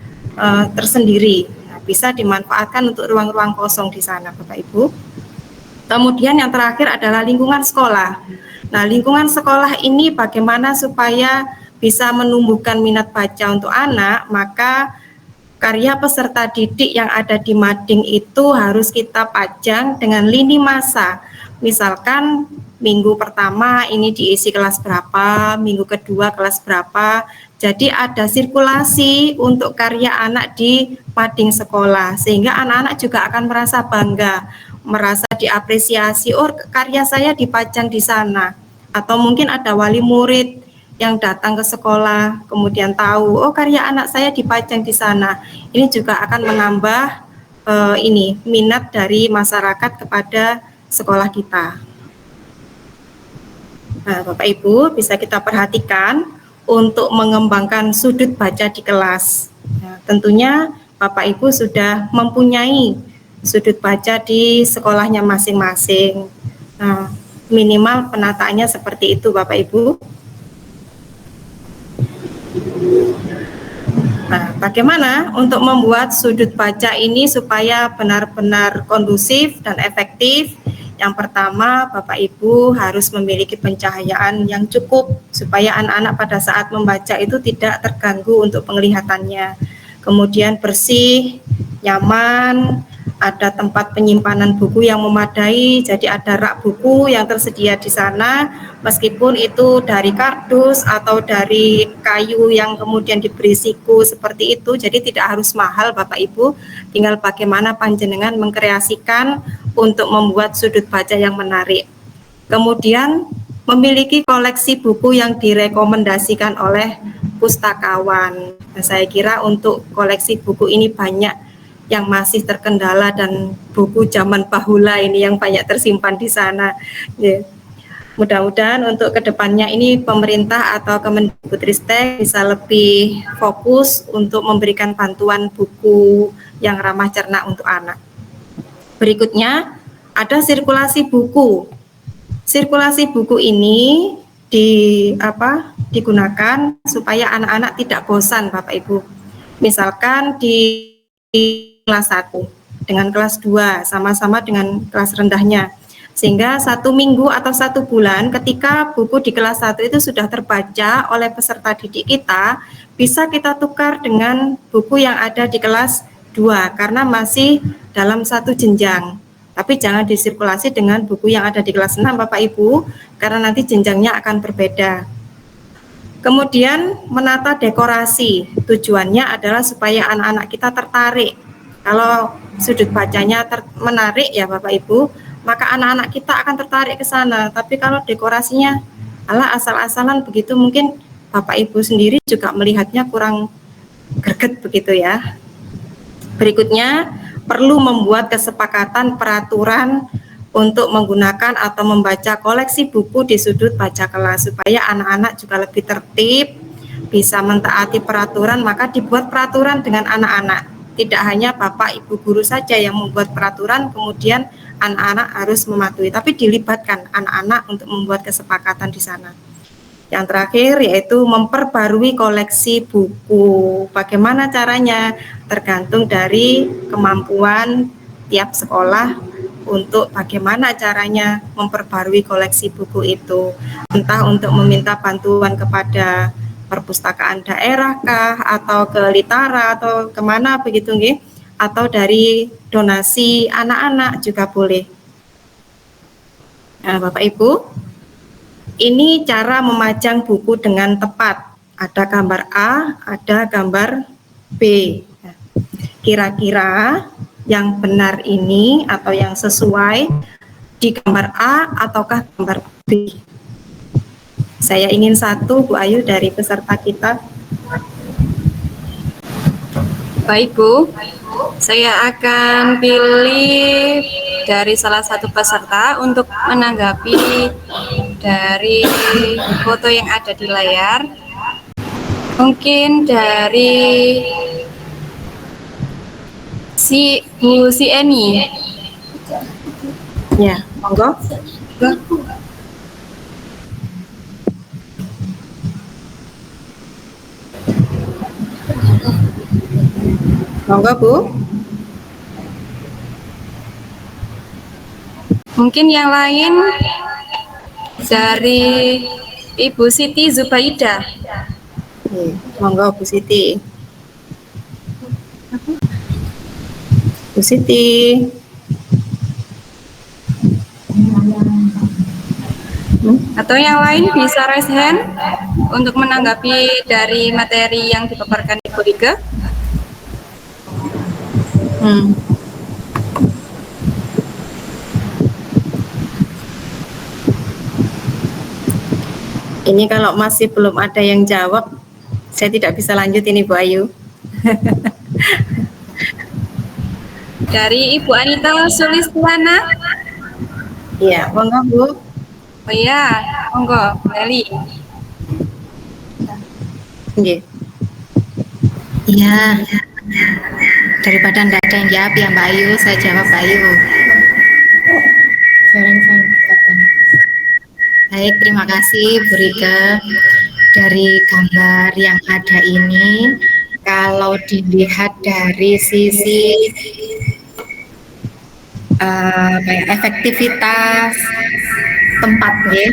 tersendiri. Nah, bisa dimanfaatkan untuk ruang-ruang kosong di sana Bapak Ibu. Kemudian yang terakhir adalah lingkungan sekolah. Nah, lingkungan sekolah ini bagaimana supaya bisa menumbuhkan minat baca untuk anak, maka karya peserta didik yang ada di mading itu harus kita pajang dengan lini masa. Misalkan minggu pertama ini diisi kelas berapa, minggu kedua kelas berapa. Jadi ada sirkulasi untuk karya anak di mading sekolah, sehingga anak-anak juga akan merasa bangga, merasa diapresiasi, oh karya saya dipajang di sana. Atau mungkin ada wali murid yang datang ke sekolah, kemudian tahu, oh karya anak saya dipajang di sana. Ini juga akan menambah minat dari masyarakat kepada sekolah kita. Nah, Bapak Ibu bisa kita perhatikan untuk mengembangkan sudut baca di kelas. Nah, tentunya Bapak Ibu sudah mempunyai sudut baca di sekolahnya masing-masing. Nah, minimal penataannya seperti itu Bapak Ibu. Nah, bagaimana untuk membuat sudut baca ini supaya benar-benar kondusif dan efektif? Yang pertama, Bapak Ibu harus memiliki pencahayaan yang cukup supaya anak-anak pada saat membaca itu tidak terganggu untuk penglihatannya. Kemudian bersih, nyaman, ada tempat penyimpanan buku yang memadai, jadi ada rak buku yang tersedia di sana, meskipun itu dari kardus atau dari kayu yang kemudian diberi siku seperti itu, jadi tidak harus mahal Bapak Ibu, tinggal bagaimana panjenengan mengkreasikan untuk membuat sudut baca yang menarik. Kemudian memiliki koleksi buku yang direkomendasikan oleh pustakawan. Nah, saya kira untuk koleksi buku ini banyak yang masih terkendala dan buku zaman bahula ini yang banyak tersimpan di sana. Ya. Mudah-mudahan untuk kedepannya ini pemerintah atau Kemendikbudristek bisa lebih fokus untuk memberikan bantuan buku yang ramah cerna untuk anak. Berikutnya ada sirkulasi buku. Sirkulasi buku ini digunakan supaya anak-anak tidak bosan Bapak Ibu. Misalkan di kelas 1 dengan kelas 2 sama-sama dengan kelas rendahnya, sehingga 1 minggu atau 1 bulan ketika buku di kelas 1 itu sudah terbaca oleh peserta didik kita, bisa kita tukar dengan buku yang ada di kelas 2 karena masih dalam satu jenjang. Tapi jangan disirkulasi dengan buku yang ada di kelas 6 Bapak Ibu, karena nanti jenjangnya akan berbeda. Kemudian menata dekorasi, tujuannya adalah supaya anak-anak kita tertarik. Kalau sudut bacanya menarik ya Bapak Ibu, maka anak-anak kita akan tertarik ke sana. Tapi kalau dekorasinya asal-asalan begitu, mungkin Bapak Ibu sendiri juga melihatnya kurang greget begitu ya. Berikutnya, perlu membuat kesepakatan peraturan untuk menggunakan atau membaca koleksi buku di sudut baca kelas supaya anak-anak juga lebih tertib, bisa mentaati peraturan, maka dibuat peraturan dengan anak-anak. Tidak hanya Bapak Ibu guru saja yang membuat peraturan, kemudian anak-anak harus mematuhi, tapi dilibatkan anak-anak untuk membuat kesepakatan di sana. Yang terakhir yaitu memperbarui koleksi buku. Bagaimana caranya? Tergantung dari kemampuan tiap sekolah untuk bagaimana caranya memperbarui koleksi buku itu. Entah untuk meminta bantuan kepada perpustakaan daerah kah, atau ke Litara, atau kemana begitu nggih, atau dari donasi anak-anak juga boleh. Nah, Bapak Ibu, ini cara memajang buku dengan tepat. Ada gambar A, ada gambar B. Kira-kira yang benar ini atau yang sesuai di gambar A ataukah gambar B? Saya ingin satu, Bu Ayu, dari peserta kita. Baik Bu, saya akan pilih dari salah satu peserta untuk menanggapi dari foto yang ada di layar. Mungkin dari Bu Eni. Ya, monggo. Monggo Bu. Mungkin yang lain dari Ibu Siti Zubaidah. Monggo Bu Siti. Bu Siti. Atau yang lain bisa raise hand untuk menanggapi dari materi yang dipaparkan Ibu Rike. Ini kalau masih belum ada yang jawab, saya tidak bisa lanjut ini Bu Ayu. Dari Ibu Anita Sulistiana. Iya, monggo Bu. Oh iya, monggo, Leli. Nggih. Iya, daripada nggak ada yang jawab ya Mbak Ayu, saya jawab Mbak Ayu. Baik, terima kasih Bu Rike. Dari gambar yang ada ini, kalau dilihat dari sisi efektivitas tempat ya,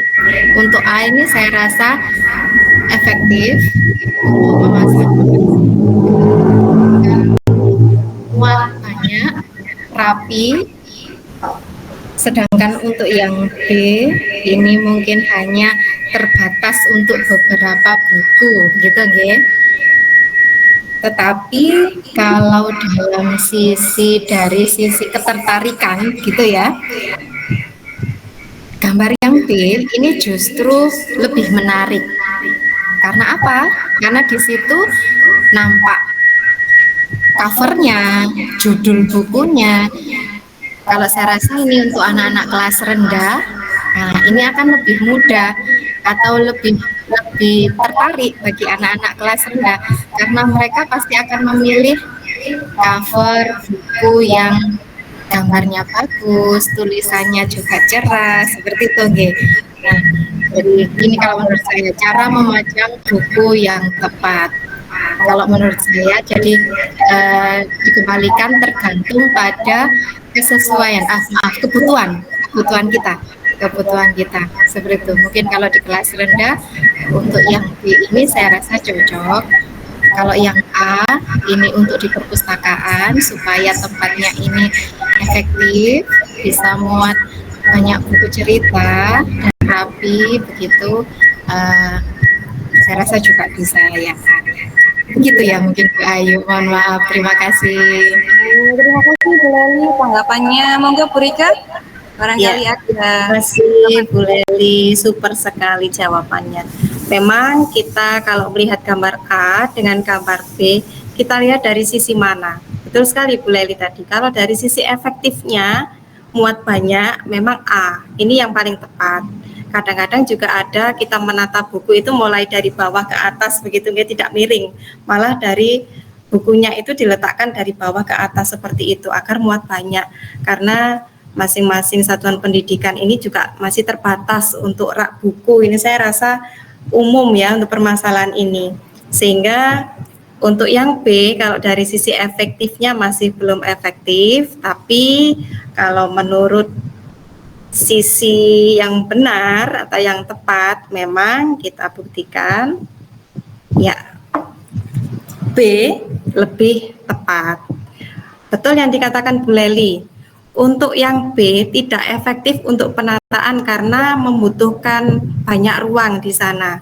untuk A ini saya rasa efektif untuk memasang muat banyak, rapi. Sedangkan untuk yang B ini mungkin hanya terbatas untuk beberapa buku gitu nggih. Tetapi kalau dalam dari sisi ketertarikan gitu ya, gambar yang B ini justru lebih menarik. Karena apa? Karena di situ nampak covernya, judul bukunya. Kalau saya rasa ini untuk anak-anak kelas rendah, nah ini akan lebih mudah atau lebih tertarik bagi anak-anak kelas rendah, karena mereka pasti akan memilih cover buku yang gambarnya bagus, tulisannya juga cerah, seperti itu nggih. Nah, jadi ini kalau menurut saya cara memajang buku yang tepat. Kalau menurut saya jadi dikembalikan tergantung pada kesesuaian, kebutuhan kita seperti itu. Mungkin kalau di kelas rendah untuk yang B ini saya rasa cocok. Kalau yang A ini untuk di perpustakaan supaya tempatnya ini efektif, bisa muat banyak buku cerita dan rapi begitu. Saya rasa juga bisa ya. Begitu ya mungkin Bu Ayu. Mohon maaf. Terima kasih. Terima kasih Bu Leli tanggapannya. Monggo Bu Rike. Barangkali ada. Terima kasih Bu Leli, super sekali jawabannya. Memang kita kalau melihat gambar A dengan gambar B, kita lihat dari sisi mana. Betul sekali Bu Leli tadi. Kalau dari sisi efektifnya muat banyak, memang A. Ini yang paling tepat. Kadang-kadang juga ada kita menata buku itu mulai dari bawah ke atas begitu, tidak miring. Malah dari bukunya itu diletakkan dari bawah ke atas seperti itu agar muat banyak. Karena masing-masing satuan pendidikan ini juga masih terbatas untuk rak buku. Ini saya rasa umum ya untuk permasalahan ini. Sehingga untuk yang B kalau dari sisi efektifnya masih belum efektif, tapi kalau menurut sisi yang benar atau yang tepat memang kita buktikan ya B lebih tepat. Betul yang dikatakan Bu Leli. Untuk yang B tidak efektif untuk penataan karena membutuhkan banyak ruang di sana.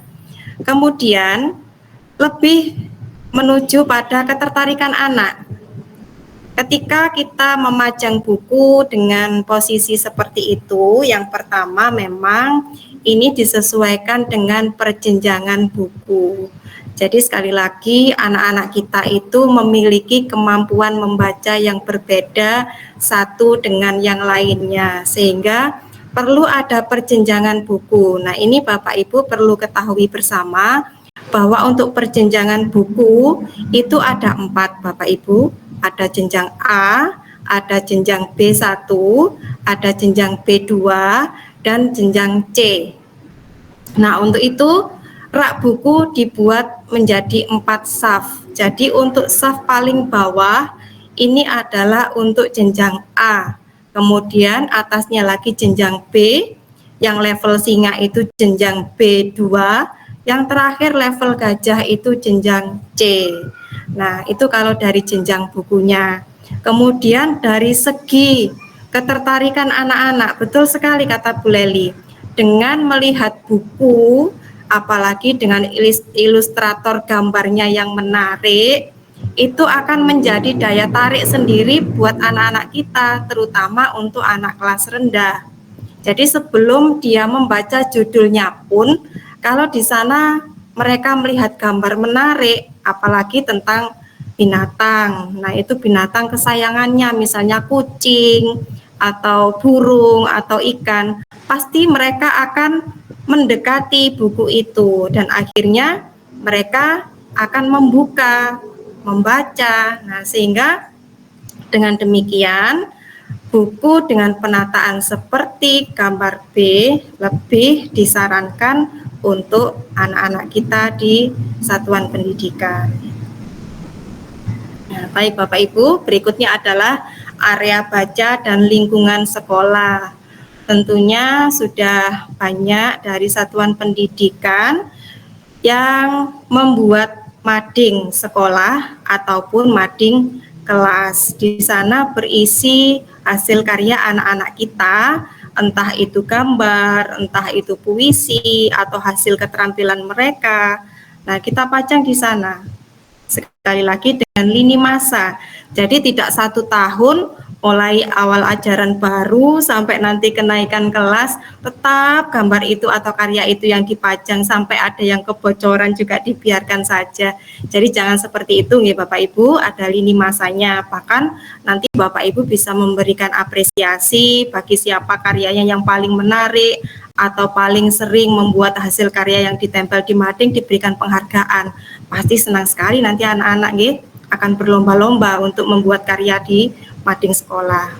Kemudian lebih menuju pada ketertarikan anak. Ketika kita memajang buku dengan posisi seperti itu, yang pertama memang ini disesuaikan dengan perjenjangan buku. Jadi sekali lagi anak-anak kita itu memiliki kemampuan membaca yang berbeda satu dengan yang lainnya, sehingga perlu ada perjenjangan buku. Nah ini Bapak Ibu perlu ketahui bersama bahwa untuk perjenjangan buku itu ada 4 Bapak Ibu. Ada jenjang A, ada jenjang B1, ada jenjang B2, dan jenjang C. Nah, untuk itu rak buku dibuat menjadi 4 saf. Jadi untuk saf paling bawah ini adalah untuk jenjang A. Kemudian atasnya lagi jenjang B, yang level singa itu jenjang B2, yang terakhir level gajah itu jenjang C. Nah, itu kalau dari jenjang bukunya. Kemudian dari segi ketertarikan anak-anak, betul sekali kata Bu Leli, dengan melihat buku, apalagi dengan ilustrator gambarnya yang menarik, itu akan menjadi daya tarik sendiri buat anak-anak kita, terutama untuk anak kelas rendah. Jadi sebelum dia membaca judulnya pun, kalau di sana mereka melihat gambar menarik, apalagi tentang binatang. Nah, itu binatang kesayangannya, misalnya kucing, atau burung, atau ikan. Pasti mereka akan mendekati buku itu, dan akhirnya mereka akan membaca. Nah, sehingga dengan demikian, buku dengan penataan seperti gambar B lebih disarankan untuk anak-anak kita di satuan pendidikan. Nah, baik Bapak Ibu, berikutnya adalah area baca dan lingkungan sekolah. Tentunya sudah banyak dari satuan pendidikan yang membuat mading sekolah ataupun mading kelas. Di sana berisi hasil karya anak-anak kita, entah itu gambar, entah itu puisi, atau hasil keterampilan mereka. Nah, kita pajang di sana. Sekali lagi dengan lini masa. Jadi tidak 1 tahun mulai awal ajaran baru sampai nanti kenaikan kelas, tetap gambar itu atau karya itu yang dipajang, sampai ada yang kebocoran juga dibiarkan saja. Jadi jangan seperti itu ya Bapak Ibu, ada lini masanya. Bahkan nanti Bapak Ibu bisa memberikan apresiasi bagi siapa karyanya yang paling menarik atau paling sering membuat hasil karya yang ditempel di mading, diberikan penghargaan. Pasti senang sekali nanti anak-anak akan berlomba-lomba untuk membuat karya di mading sekolah.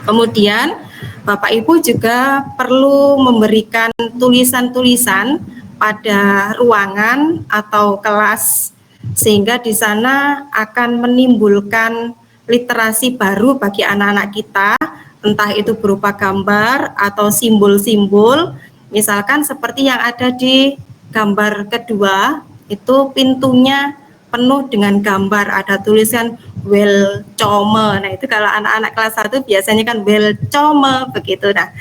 Kemudian Bapak Ibu juga perlu memberikan tulisan-tulisan pada ruangan atau kelas, sehingga di sana akan menimbulkan literasi baru bagi anak-anak kita, entah itu berupa gambar atau simbol-simbol. Misalkan seperti yang ada di gambar kedua, itu pintunya penuh dengan gambar, ada tulisan welcome. Nah, itu kalau anak-anak kelas 1 biasanya kan welcome begitu. Nah,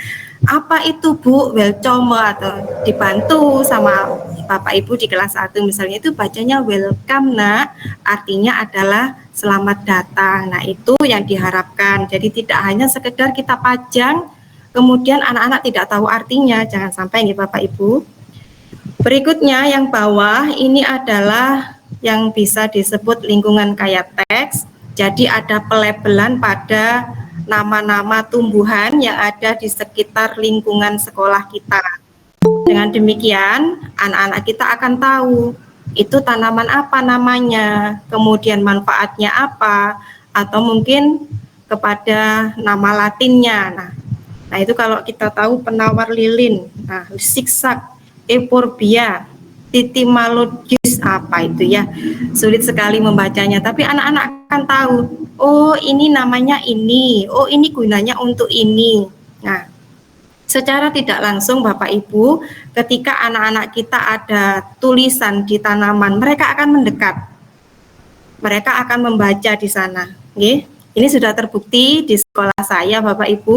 apa itu Bu welcome, atau dibantu sama Bapak Ibu di kelas 1 misalnya, itu bacanya welcome Nak, artinya adalah selamat datang. Nah, itu yang diharapkan. Jadi tidak hanya sekedar kita pajang kemudian anak-anak tidak tahu artinya, jangan sampai nih Bapak Ibu. Berikutnya yang bawah ini adalah yang bisa disebut lingkungan kaya teks. Jadi ada pelabelan pada nama-nama tumbuhan yang ada di sekitar lingkungan sekolah kita. Dengan demikian, anak-anak kita akan tahu itu tanaman apa namanya, kemudian manfaatnya apa, atau mungkin kepada nama latinnya. Nah itu kalau kita tahu penawar lilin, nah siksak, euphorbia, Titimalogus, apa itu ya, sulit sekali membacanya, tapi anak-anak akan tahu, oh ini namanya ini, oh ini gunanya untuk ini. Nah, secara tidak langsung Bapak Ibu, ketika anak-anak kita ada tulisan di tanaman, mereka akan mendekat, mereka akan membaca di sana. Ini sudah terbukti di sekolah saya Bapak Ibu,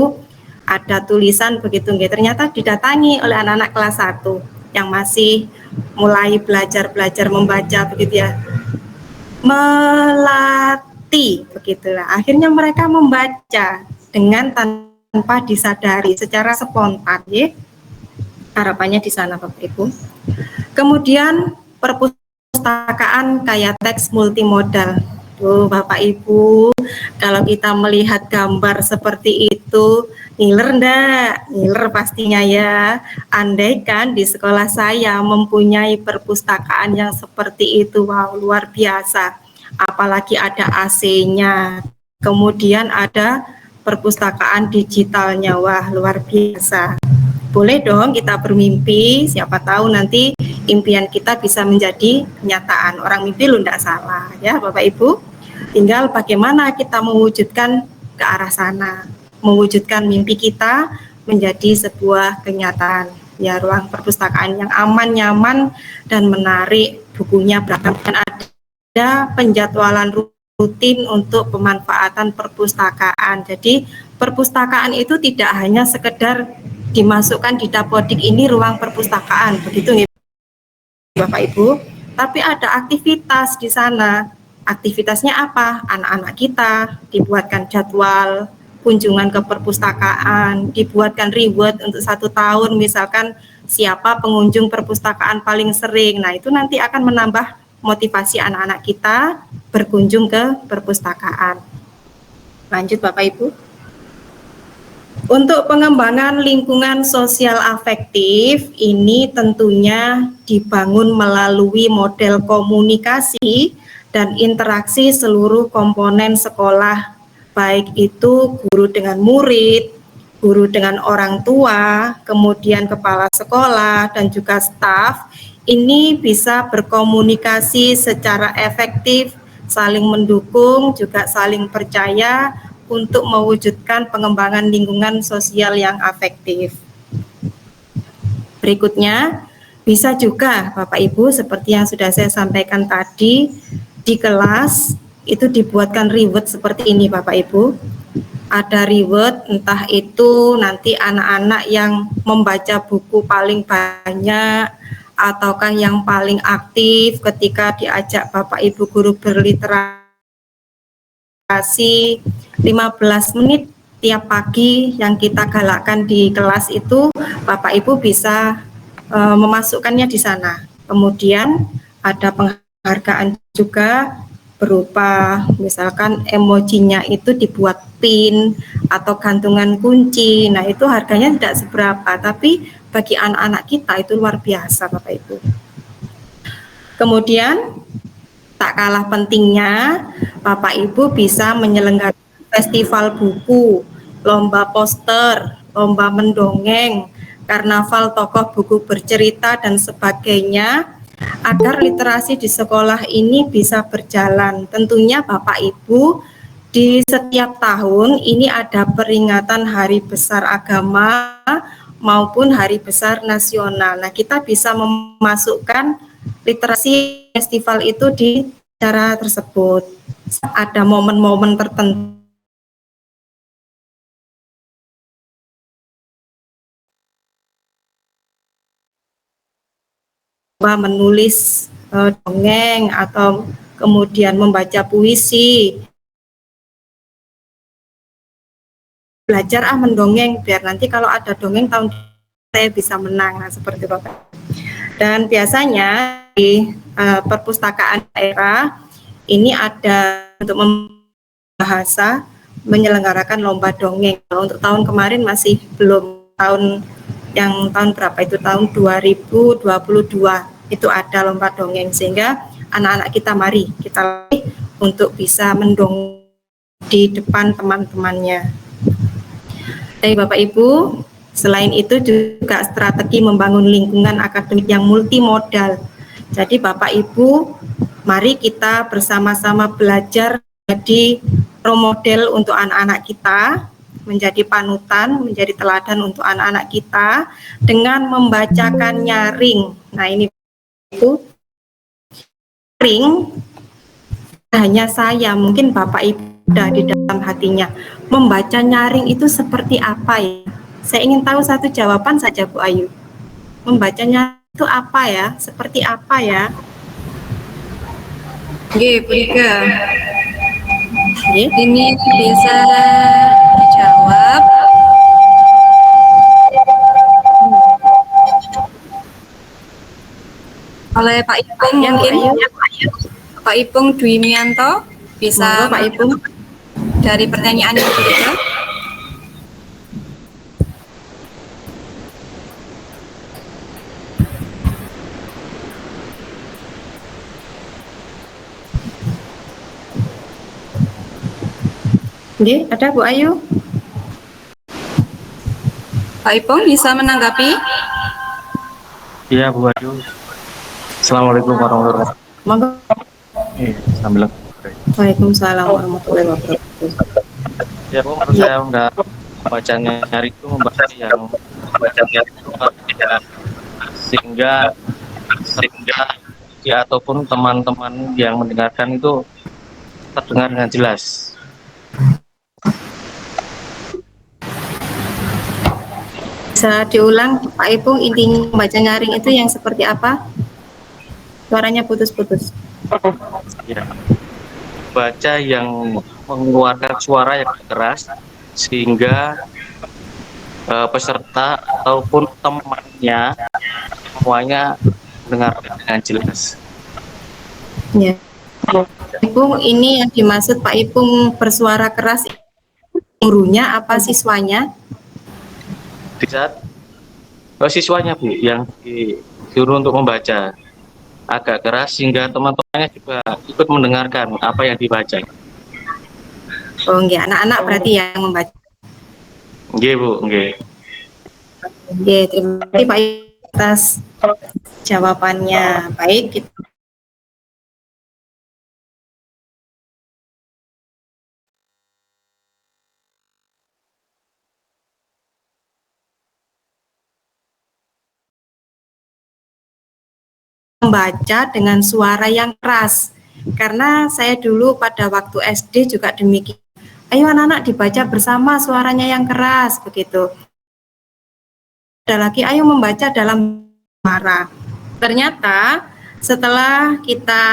ada tulisan begitu, ternyata didatangi oleh anak-anak kelas 1 yang masih mulai belajar membaca begitu ya, melatih begitulah. Akhirnya mereka membaca dengan tanpa disadari, secara spontan ya. Harapannya di sana Bapak Ibu. Kemudian perpustakaan kaya teks multimodal. Bapak Ibu, kalau kita melihat gambar seperti itu, ngiler enggak? Ngiler pastinya ya. Andaikan di sekolah saya mempunyai perpustakaan yang seperti itu, wow, luar biasa. Apalagi ada AC-nya, kemudian ada perpustakaan digitalnya, wah luar biasa. Boleh dong kita bermimpi, siapa tahu nanti impian kita bisa menjadi kenyataan. Orang mimpi lu enggak salah ya Bapak Ibu. Tinggal bagaimana kita mewujudkan ke arah sana, mewujudkan mimpi kita menjadi sebuah kenyataan. Ya, ruang perpustakaan yang aman, nyaman, dan menarik, bukunya beragam, dan ada penjadwalan rutin untuk pemanfaatan perpustakaan. Jadi perpustakaan itu tidak hanya sekedar dimasukkan di Dapodik ini ruang perpustakaan, begitu Bapak Ibu, tapi ada aktivitas di sana. Aktivitasnya apa? Anak-anak kita dibuatkan jadwal kunjungan ke perpustakaan, dibuatkan reward untuk 1 tahun, misalkan siapa pengunjung perpustakaan paling sering. Nah, itu nanti akan menambah motivasi anak-anak kita berkunjung ke perpustakaan. Lanjut Bapak Ibu. Untuk pengembangan lingkungan sosial afektif ini tentunya dibangun melalui model komunikasi dan interaksi seluruh komponen sekolah, baik itu guru dengan murid, guru dengan orang tua, kemudian kepala sekolah dan juga staf. Ini bisa berkomunikasi secara efektif, saling mendukung, juga saling percaya untuk mewujudkan pengembangan lingkungan sosial yang afektif. Berikutnya, bisa juga Bapak Ibu seperti yang sudah saya sampaikan tadi, di kelas itu dibuatkan reward seperti ini Bapak Ibu. Ada reward, entah itu nanti anak-anak yang membaca buku paling banyak, ataukah yang paling aktif ketika diajak Bapak Ibu guru berliterasi 15 menit tiap pagi yang kita galakkan di kelas itu, Bapak Ibu bisa memasukkannya di sana. Kemudian ada penghargaan juga berupa misalkan emojinya itu dibuat pin atau gantungan kunci. Nah, itu harganya tidak seberapa, tapi bagi anak-anak kita itu luar biasa Bapak Ibu. Kemudian tak kalah pentingnya Bapak Ibu bisa menyelenggarakan festival buku, lomba poster, lomba mendongeng, karnaval tokoh buku bercerita dan sebagainya agar literasi di sekolah ini bisa berjalan. Tentunya Bapak Ibu di setiap tahun ini ada peringatan hari besar agama maupun hari besar nasional. Nah, kita bisa memasukkan literasi festival itu di acara tersebut. Ada momen-momen tertentu menulis dongeng atau kemudian membaca puisi. Belajar mendongeng biar nanti kalau ada dongeng tahun saya bisa menang, nah, seperti Bapak. Dan biasanya di perpustakaan daerah ini ada untuk bahasa menyelenggarakan lomba dongeng. Untuk tahun kemarin masih belum, tahun berapa itu, tahun 2022 itu ada lomba dongeng, sehingga anak-anak kita mari kita latih untuk bisa mendongeng di depan teman-temannya. Dari Bapak Ibu, selain itu juga strategi membangun lingkungan akademik yang multimodal. Jadi Bapak Ibu, mari kita bersama-sama belajar menjadi role model untuk anak-anak kita, menjadi panutan, menjadi teladan untuk anak-anak kita dengan membacakan nyaring. Nah, ini itu nyaring hanya saya, mungkin Bapak Ibu sudah di dalam hatinya. Membaca nyaring itu seperti apa ya? Saya ingin tahu satu jawaban saja Bu Ayu. Membaca nyaring itu apa ya? Seperti apa ya? Oke, Bu Ika. Ini bisa dijawab. Oleh Pak Ipung mungkin. Pak Ipung Dwi Mianto bisa Pak Ipung dari pertanyaan yang kedua. Oke, ada Bu Ayu. Pak Ipung bisa menanggapi? Iya Bu Ayu. Assalamualaikum warahmatullahi wabarakatuh. Monggo. Sambil. Waalaikumsalam warahmatullahi wabarakatuh. Ya Bu, menurut saya enggak membaca nyaring itu membaca yang sehingga ya ataupun teman-teman yang mendengarkan itu terdengar dengan jelas. Bisa diulang Pak Ipung, intinya membaca nyaring itu yang seperti apa? Suaranya putus-putus. Ya. Baca yang mengeluarkan suara yang keras sehingga peserta ataupun temannya semuanya mendengar dengan jelas. Ya. Pak Ipung, ini yang dimaksud Pak Ipung bersuara keras, gurunya apa siswanya? Di saat siswanya Bu yang disuruh untuk membaca agak keras sehingga teman-temannya juga ikut mendengarkan apa yang dibaca. Oh enggak, anak-anak berarti yang membaca. Nggih Bu, nggih. Oke, terima kasih Pak atas jawabannya. Baik, kita membaca dengan suara yang keras. Karena saya dulu pada waktu SD juga demikian. Ayo anak-anak dibaca bersama, suaranya yang keras, begitu. Ada lagi, ayo membaca dalam suara. Ternyata setelah kita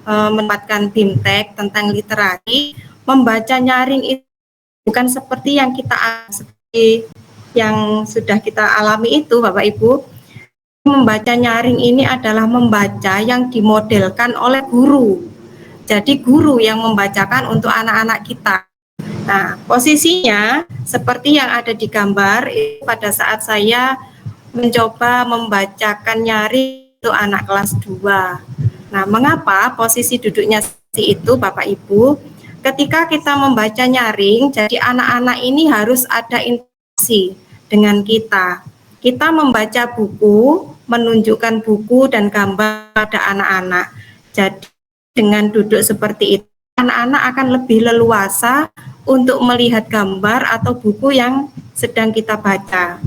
mendapatkan BIMTEK tentang literasi, membaca nyaring itu bukan seperti yang sudah kita alami itu, Bapak Ibu. Membaca nyaring ini adalah membaca yang dimodelkan oleh guru. Jadi guru yang membacakan untuk anak-anak kita. Nah, posisinya seperti yang ada di gambar pada saat saya mencoba membacakan nyaring untuk anak kelas 2. Nah, mengapa posisi duduknya seperti itu, Bapak Ibu? Ketika kita membaca nyaring, jadi anak-anak ini harus ada interaksi dengan kita. Kita membaca buku, menunjukkan buku dan gambar pada anak-anak. Jadi dengan duduk seperti itu, anak-anak akan lebih leluasa untuk melihat gambar atau buku yang sedang kita baca.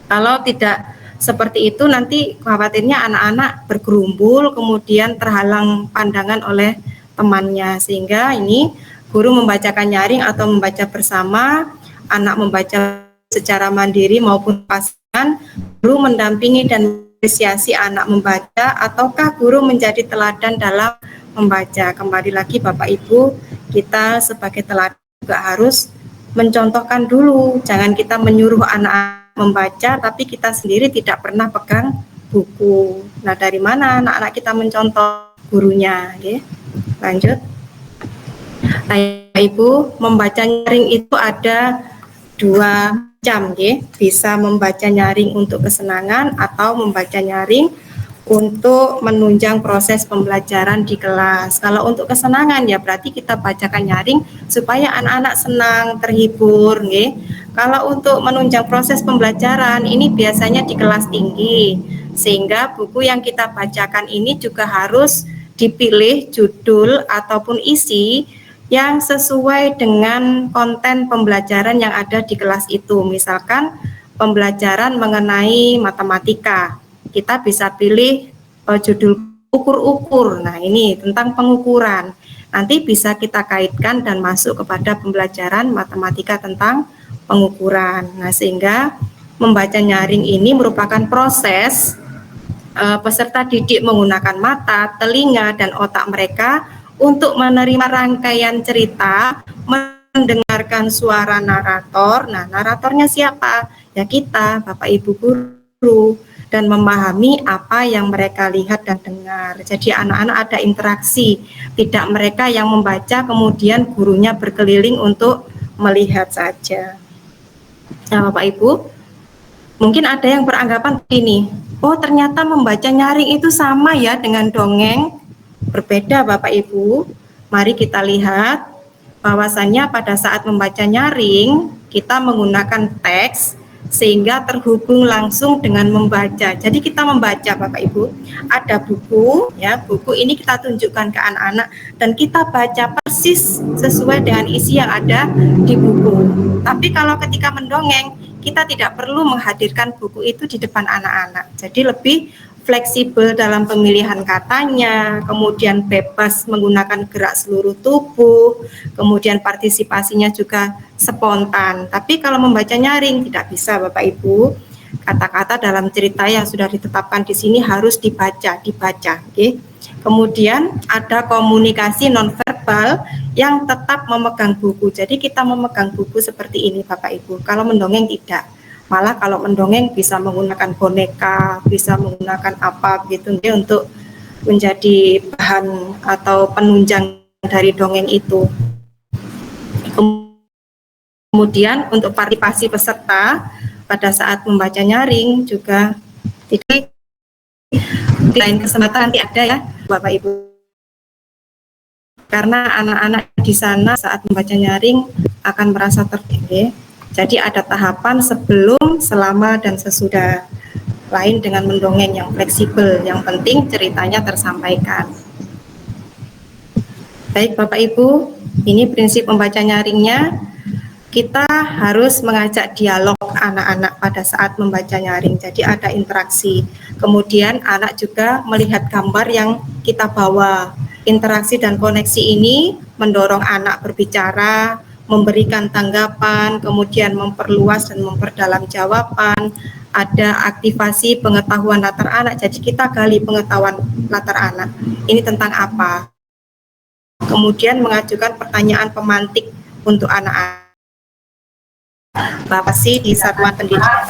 Kalau tidak seperti itu, nanti khawatirnya anak-anak bergerumbul, kemudian terhalang pandangan oleh temannya. Sehingga ini guru membacakan nyaring atau membaca bersama, anak membaca secara mandiri maupun pasangan, guru mendampingi dan apresiasi anak membaca, ataukah guru menjadi teladan dalam membaca. Kembali lagi Bapak Ibu, kita sebagai teladan juga harus mencontohkan dulu. Jangan kita menyuruh anak membaca tapi kita sendiri tidak pernah pegang buku. Nah, dari mana anak-anak kita mencontoh gurunya? Oke. Lanjut. Nah, Ibu, membaca nyaring itu ada 2 macam, bisa membaca nyaring untuk kesenangan atau membaca nyaring untuk menunjang proses pembelajaran di kelas. Kalau untuk kesenangan ya berarti kita bacakan nyaring supaya anak-anak senang, terhibur, nggih. Kalau untuk menunjang proses pembelajaran ini biasanya di kelas tinggi, sehingga buku yang kita bacakan ini juga harus dipilih judul ataupun isi yang sesuai dengan konten pembelajaran yang ada di kelas itu. Misalkan pembelajaran mengenai matematika, kita bisa pilih judul ukur-ukur. Nah, ini tentang pengukuran. Nanti bisa kita kaitkan dan masuk kepada pembelajaran matematika tentang pengukuran. Nah, sehingga membaca nyaring ini merupakan proses peserta didik menggunakan mata, telinga, dan otak mereka untuk menerima rangkaian cerita, mendengarkan suara narator. Nah, naratornya siapa? Ya kita, Bapak Ibu guru, dan memahami apa yang mereka lihat dan dengar. Jadi anak-anak ada interaksi, tidak mereka yang membaca kemudian gurunya berkeliling untuk melihat saja. Nah, Bapak Ibu, mungkin ada yang beranggapan ini, oh ternyata membaca nyaring itu sama ya dengan dongeng. Berbeda Bapak Ibu. Mari kita lihat bahwasannya pada saat membaca nyaring kita menggunakan teks sehingga terhubung langsung dengan membaca. Jadi kita membaca Bapak Ibu, ada buku ya, buku ini kita tunjukkan ke anak-anak dan kita baca persis sesuai dengan isi yang ada di buku. Tapi kalau ketika mendongeng kita tidak perlu menghadirkan buku itu di depan anak-anak. Jadi lebih fleksibel dalam pemilihan katanya, kemudian bebas menggunakan gerak seluruh tubuh, kemudian partisipasinya juga spontan. Tapi kalau membaca nyaring tidak bisa Bapak Ibu. Kata-kata dalam cerita yang sudah ditetapkan di sini harus dibaca, okay? Kemudian ada komunikasi nonverbal yang tetap memegang buku. Jadi kita memegang buku seperti ini Bapak Ibu. Kalau mendongeng tidak. Malah kalau mendongeng bisa menggunakan boneka, bisa menggunakan apa gitu untuk menjadi bahan atau penunjang dari dongeng itu. Kemudian untuk partisipasi peserta pada saat membaca nyaring juga tidak, di lain kesempatan nanti ada ya Bapak Ibu. Karena anak-anak di sana saat membaca nyaring akan merasa terdidik. Jadi ada tahapan sebelum, selama, dan sesudah. Lain dengan mendongeng yang fleksibel, yang penting ceritanya tersampaikan. Baik Bapak Ibu, ini prinsip membaca nyaringnya. Kita harus mengajak dialog anak-anak pada saat membaca nyaring, jadi ada interaksi. Kemudian anak juga melihat gambar yang kita bawa. Interaksi dan koneksi ini mendorong anak berbicara, memberikan tanggapan, kemudian memperluas dan memperdalam jawaban. Ada aktivasi pengetahuan latar anak, jadi kita gali pengetahuan latar anak. Ini tentang apa? Kemudian mengajukan pertanyaan pemantik untuk anak-anak. Bapak sih di satuan pendidikan.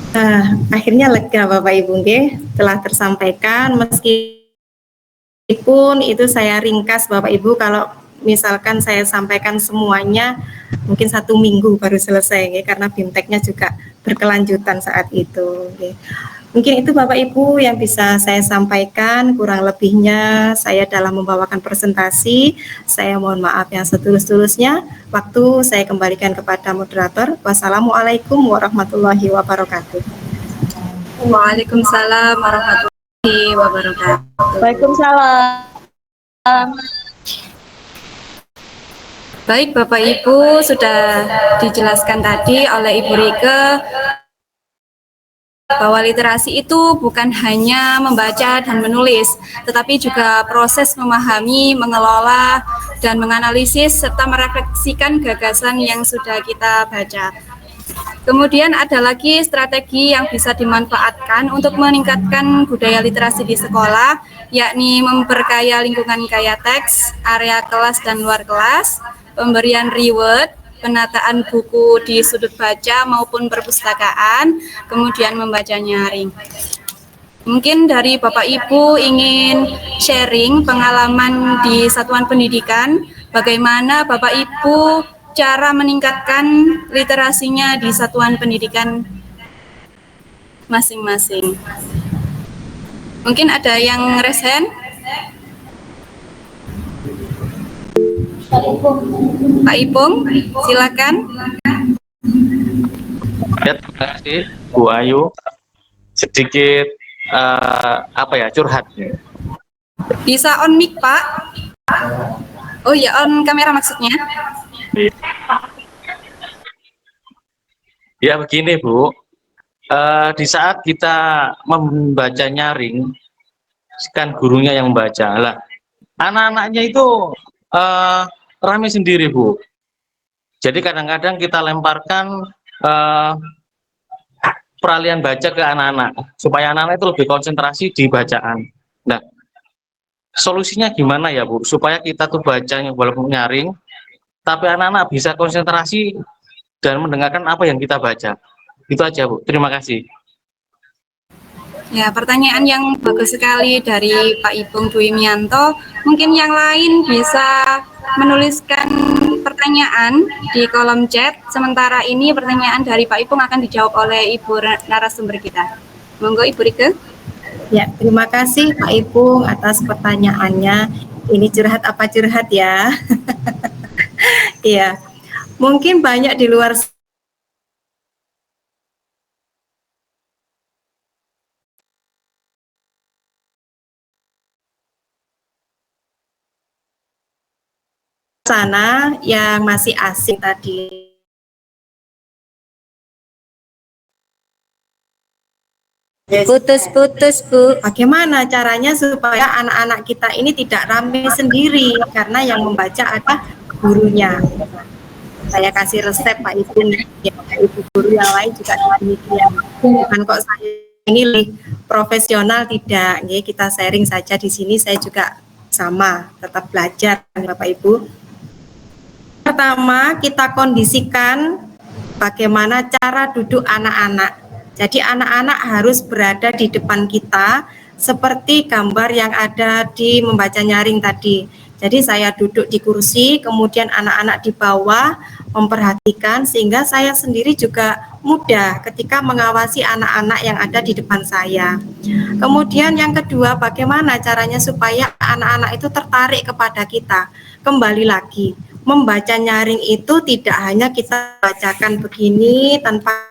Nah, akhirnya lega Bapak Ibu telah tersampaikan meskipun itu saya ringkas Bapak Ibu, kalau misalkan saya sampaikan semuanya mungkin 1 minggu baru selesai karena BIMTEK-nya juga berkelanjutan saat itu. Mungkin itu Bapak Ibu yang bisa saya sampaikan, kurang lebihnya saya dalam membawakan presentasi, saya mohon maaf yang setulus-tulusnya. Waktu saya kembalikan kepada moderator. Wassalamualaikum warahmatullahi wabarakatuh. Waalaikumsalam warahmatullahi wabarakatuh. Waalaikumsalam. Baik Bapak Ibu, sudah dijelaskan tadi oleh Ibu Rike bahwa literasi itu bukan hanya membaca dan menulis, tetapi juga proses memahami, mengelola, dan menganalisis serta merefleksikan gagasan yang sudah kita baca. Kemudian ada lagi strategi yang bisa dimanfaatkan untuk meningkatkan budaya literasi di sekolah, yakni memperkaya lingkungan kaya teks, area kelas dan luar kelas, pemberian reward, penataan buku di sudut baca maupun perpustakaan, kemudian membaca nyaring. Mungkin dari Bapak Ibu ingin sharing pengalaman di satuan pendidikan, bagaimana Bapak Ibu cara meningkatkan literasinya di satuan pendidikan masing-masing. Mungkin ada yang resen? Pak Ipung, silakan. Ya, terima kasih Bu Ayu. Sedikit curhat. Bisa on mic Pak? Oh ya, on kamera maksudnya. Ya begini Bu, di saat kita membaca nyaring, kan gurunya yang membaca. Lah, anak-anaknya itu rame sendiri Bu. Jadi kadang-kadang kita lemparkan peralihan baca ke anak-anak supaya anak-anak itu lebih konsentrasi di bacaan. Nah, solusinya gimana ya Bu? Supaya kita tuh bacanya walaupun nyaring, tapi anak-anak bisa konsentrasi dan mendengarkan apa yang kita baca. Itu aja Bu. Terima kasih. Ya, pertanyaan yang bagus sekali dari Pak Ipung Dwi Mianto. Mungkin yang lain bisa menuliskan pertanyaan di kolom chat. Sementara ini pertanyaan dari Pak Ipung akan dijawab oleh Ibu narasumber kita. Monggo Ibu Rike. Ya, terima kasih Pak Ipung atas pertanyaannya. Ini curhat apa curhat ya? Iya, mungkin banyak di luar sana yang masih asing tadi. Putus-putus, Bu. Bagaimana caranya supaya anak-anak kita ini tidak ramai sendiri karena yang membaca ada gurunya. Saya kasih resep Pak Ibu, ya, Ibu guru yang lain juga demikian. Bukan kok saya ini profesional, tidak. Ya, kita sharing saja di sini. Saya juga sama, tetap belajar Bapak Ibu. Pertama, kita kondisikan bagaimana cara duduk anak-anak. Jadi anak-anak harus berada di depan kita seperti gambar yang ada di membaca nyaring tadi. Jadi saya duduk di kursi, kemudian anak-anak di bawah memperhatikan sehingga saya sendiri juga mudah ketika mengawasi anak-anak yang ada di depan saya. Kemudian yang kedua, bagaimana caranya supaya anak-anak itu tertarik kepada kita. Kembali lagi, membaca nyaring itu tidak hanya kita bacakan begini tanpa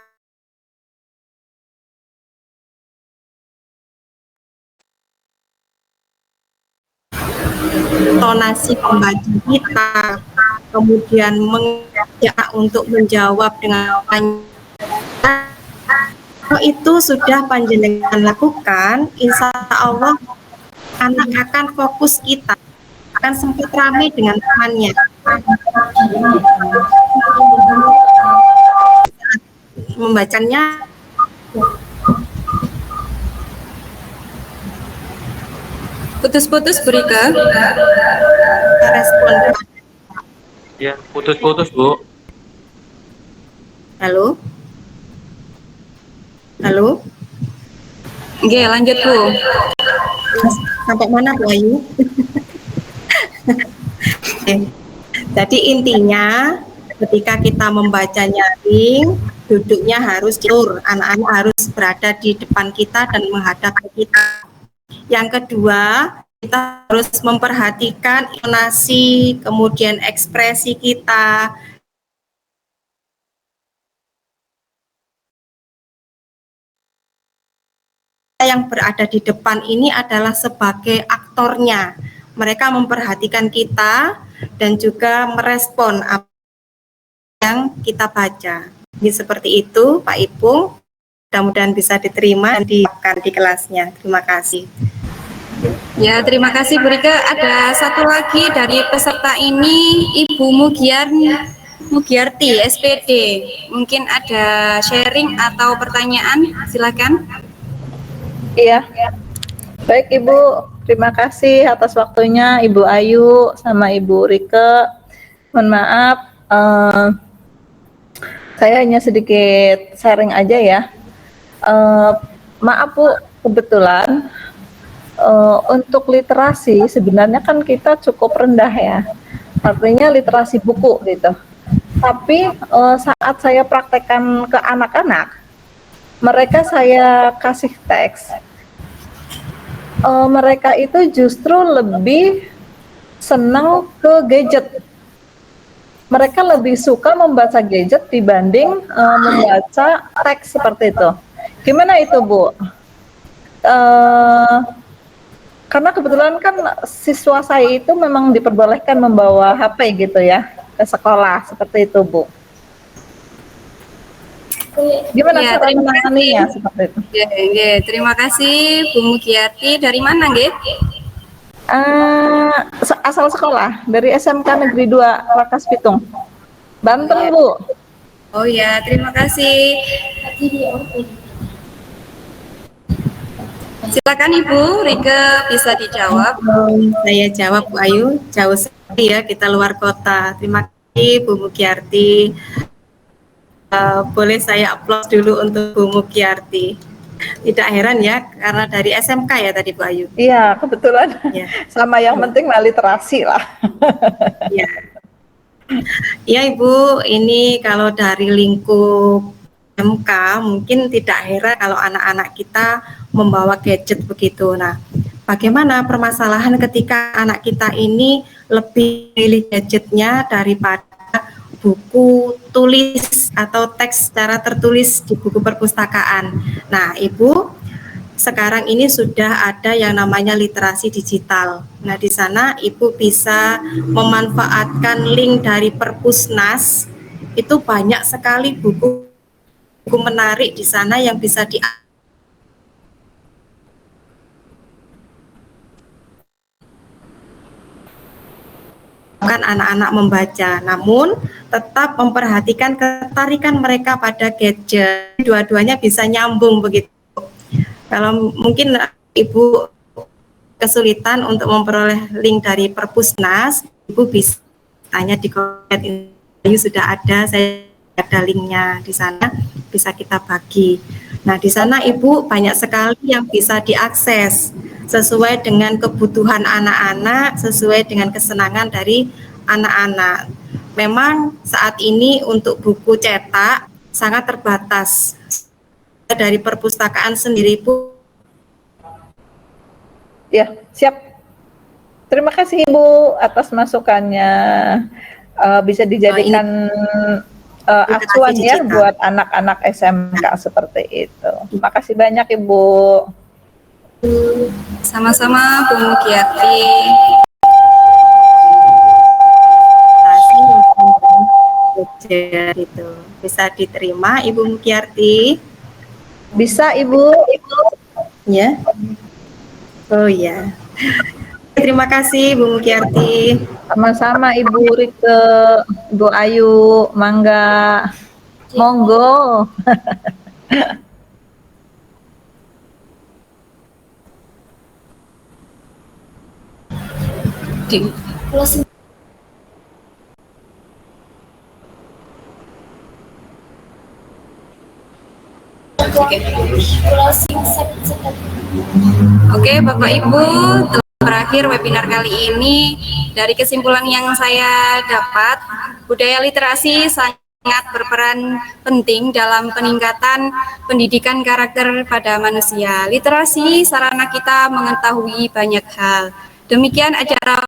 tonasi pembaca kita, kemudian mengajak untuk menjawab dengan itu sudah panjenengan lakukan, insya Allah anak akan fokus kita, akan sempat ramai dengan temannya. Membacanya Putus-putus, Bu Rika. Respon. Ya, putus-putus, Bu. Halo? Halo? Oke, lanjut, Bu. Sampai mana, Bu Ayu? Jadi intinya ketika kita membaca nyaring, duduknya harus jujur, anak-anak harus berada di depan kita dan menghadap ke kita. Yang kedua, kita harus memperhatikan intonasi, kemudian ekspresi kita. Yang berada di depan ini adalah sebagai aktornya. Mereka memperhatikan kita dan juga merespon apa yang kita baca. Jadi seperti itu, Pak Ibu. Mudah-mudahan bisa diterima dan diterapkan di kelasnya. Terima kasih. Ya, terima kasih Bu Rika. Ada satu lagi dari peserta ini, Ibu Mugiarti, SPD. Mungkin ada sharing atau pertanyaan, silakan. Iya. Baik Ibu, terima kasih atas waktunya Ibu Ayu sama Ibu Rika. Mohon maaf, saya hanya sedikit sharing aja ya. Maaf Bu, kebetulan untuk literasi sebenarnya kan kita cukup rendah ya, artinya literasi buku gitu. Tapi saat saya praktekkan ke anak-anak, mereka saya kasih teks, mereka itu justru lebih senang ke gadget. Mereka lebih suka membaca gadget dibanding membaca teks seperti itu. Gimana itu Bu? Karena kebetulan kan siswa saya itu memang diperbolehkan membawa HP gitu ya ke sekolah, seperti itu Bu. Gimana Ya, cara menanganinya seperti itu? Ya, terima kasih Bu Mugiarti. Dari mana, nggih? Asal sekolah dari SMK Negeri 2 Rakas Pitung, Banten Bu. Oh ya, terima kasih. Silakan Ibu Rika, bisa dijawab. Saya jawab Bu Ayu, jauh sekali ya kita luar kota. Terima kasih Bu Mugiarti. Boleh saya aplaus dulu untuk Bu Mugiarti. Tidak heran ya, karena dari SMK ya tadi Bu Ayu. Iya, kebetulan. Ya. Sama yang penting mah literasi lah. Ya. Ya Ibu, ini kalau dari lingkup MK mungkin tidak heran kalau anak-anak kita membawa gadget begitu. Nah, bagaimana permasalahan ketika anak kita ini lebih pilih gadgetnya daripada buku tulis atau teks secara tertulis di buku perpustakaan. Nah, Ibu, sekarang ini sudah ada yang namanya literasi digital. Nah, di sana Ibu bisa memanfaatkan link dari Perpusnas. Itu banyak sekali buku menarik di sana yang bisa anak-anak membaca, namun tetap memperhatikan ketarikan mereka pada gadget. Dua-duanya bisa nyambung begitu. Kalau mungkin Ibu kesulitan untuk memperoleh link dari Perpusnas, Ibu bisa tanya di kolom ini sudah ada, saya ada linknya di sana, bisa kita bagi. Nah, di sana Ibu banyak sekali yang bisa diakses sesuai dengan kebutuhan anak-anak, sesuai dengan kesenangan dari anak-anak. Memang saat ini untuk buku cetak sangat terbatas. Dari perpustakaan sendiri pun. Ya, siap. Terima kasih Ibu atas masukannya. Bisa dijadikan acuan ya buat anak-anak SMK seperti itu. Terima kasih banyak Ibu. Sama-sama Bu Mukyati. Itu bisa diterima Ibu Mukyati? Bisa Ibu. Ya. Oh ya. Terima kasih Bu Mukyati. Sama-sama Ibu Rike, Ibu Ayu, mangga. Monggo. Oke, Bapak Ibu, terakhir webinar kali ini dari kesimpulan yang saya dapat, budaya literasi sangat berperan penting dalam peningkatan pendidikan karakter pada manusia. Literasi sarana kita mengetahui banyak hal. Demikian acara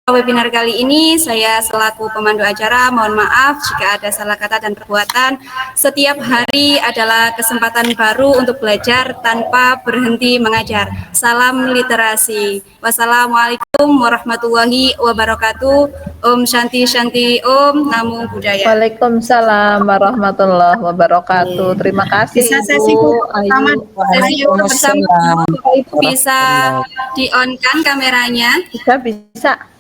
webinar kali ini. Saya selaku pemandu acara mohon maaf jika ada salah kata dan perbuatan. Setiap hari adalah kesempatan baru untuk belajar tanpa berhenti mengajar. Salam literasi. Wassalamualaikum warahmatullahi wabarakatuh. Om Shanti Shanti Om Namo Buddhaya. Waalaikumsalam warahmatullahi wabarakatuh. Terima kasih Bisa Ibu sesi Ayu. Sesi bersama Ibu bisa di-on-kan kameranya? Bisa.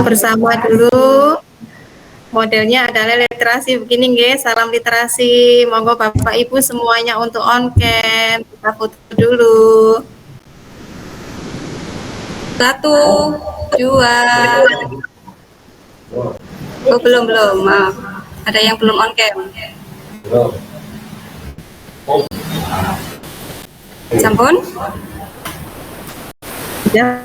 Bersama dulu. Modelnya adalah literasi begini nggih, salam literasi. Monggo Bapak Ibu semuanya untuk on cam. Kita foto dulu. 1, 2. Oh, belum, maaf. Ada yang belum on cam. Sampun? Ya.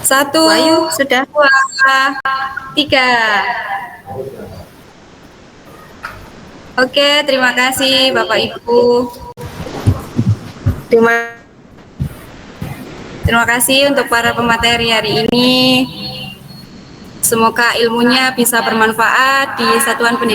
1, Ayu, sudah. 2, 3. Oke, terima kasih Bapak Ibu. Terima kasih untuk para pemateri hari ini. Semoga ilmunya bisa bermanfaat di Satuan Pendidikan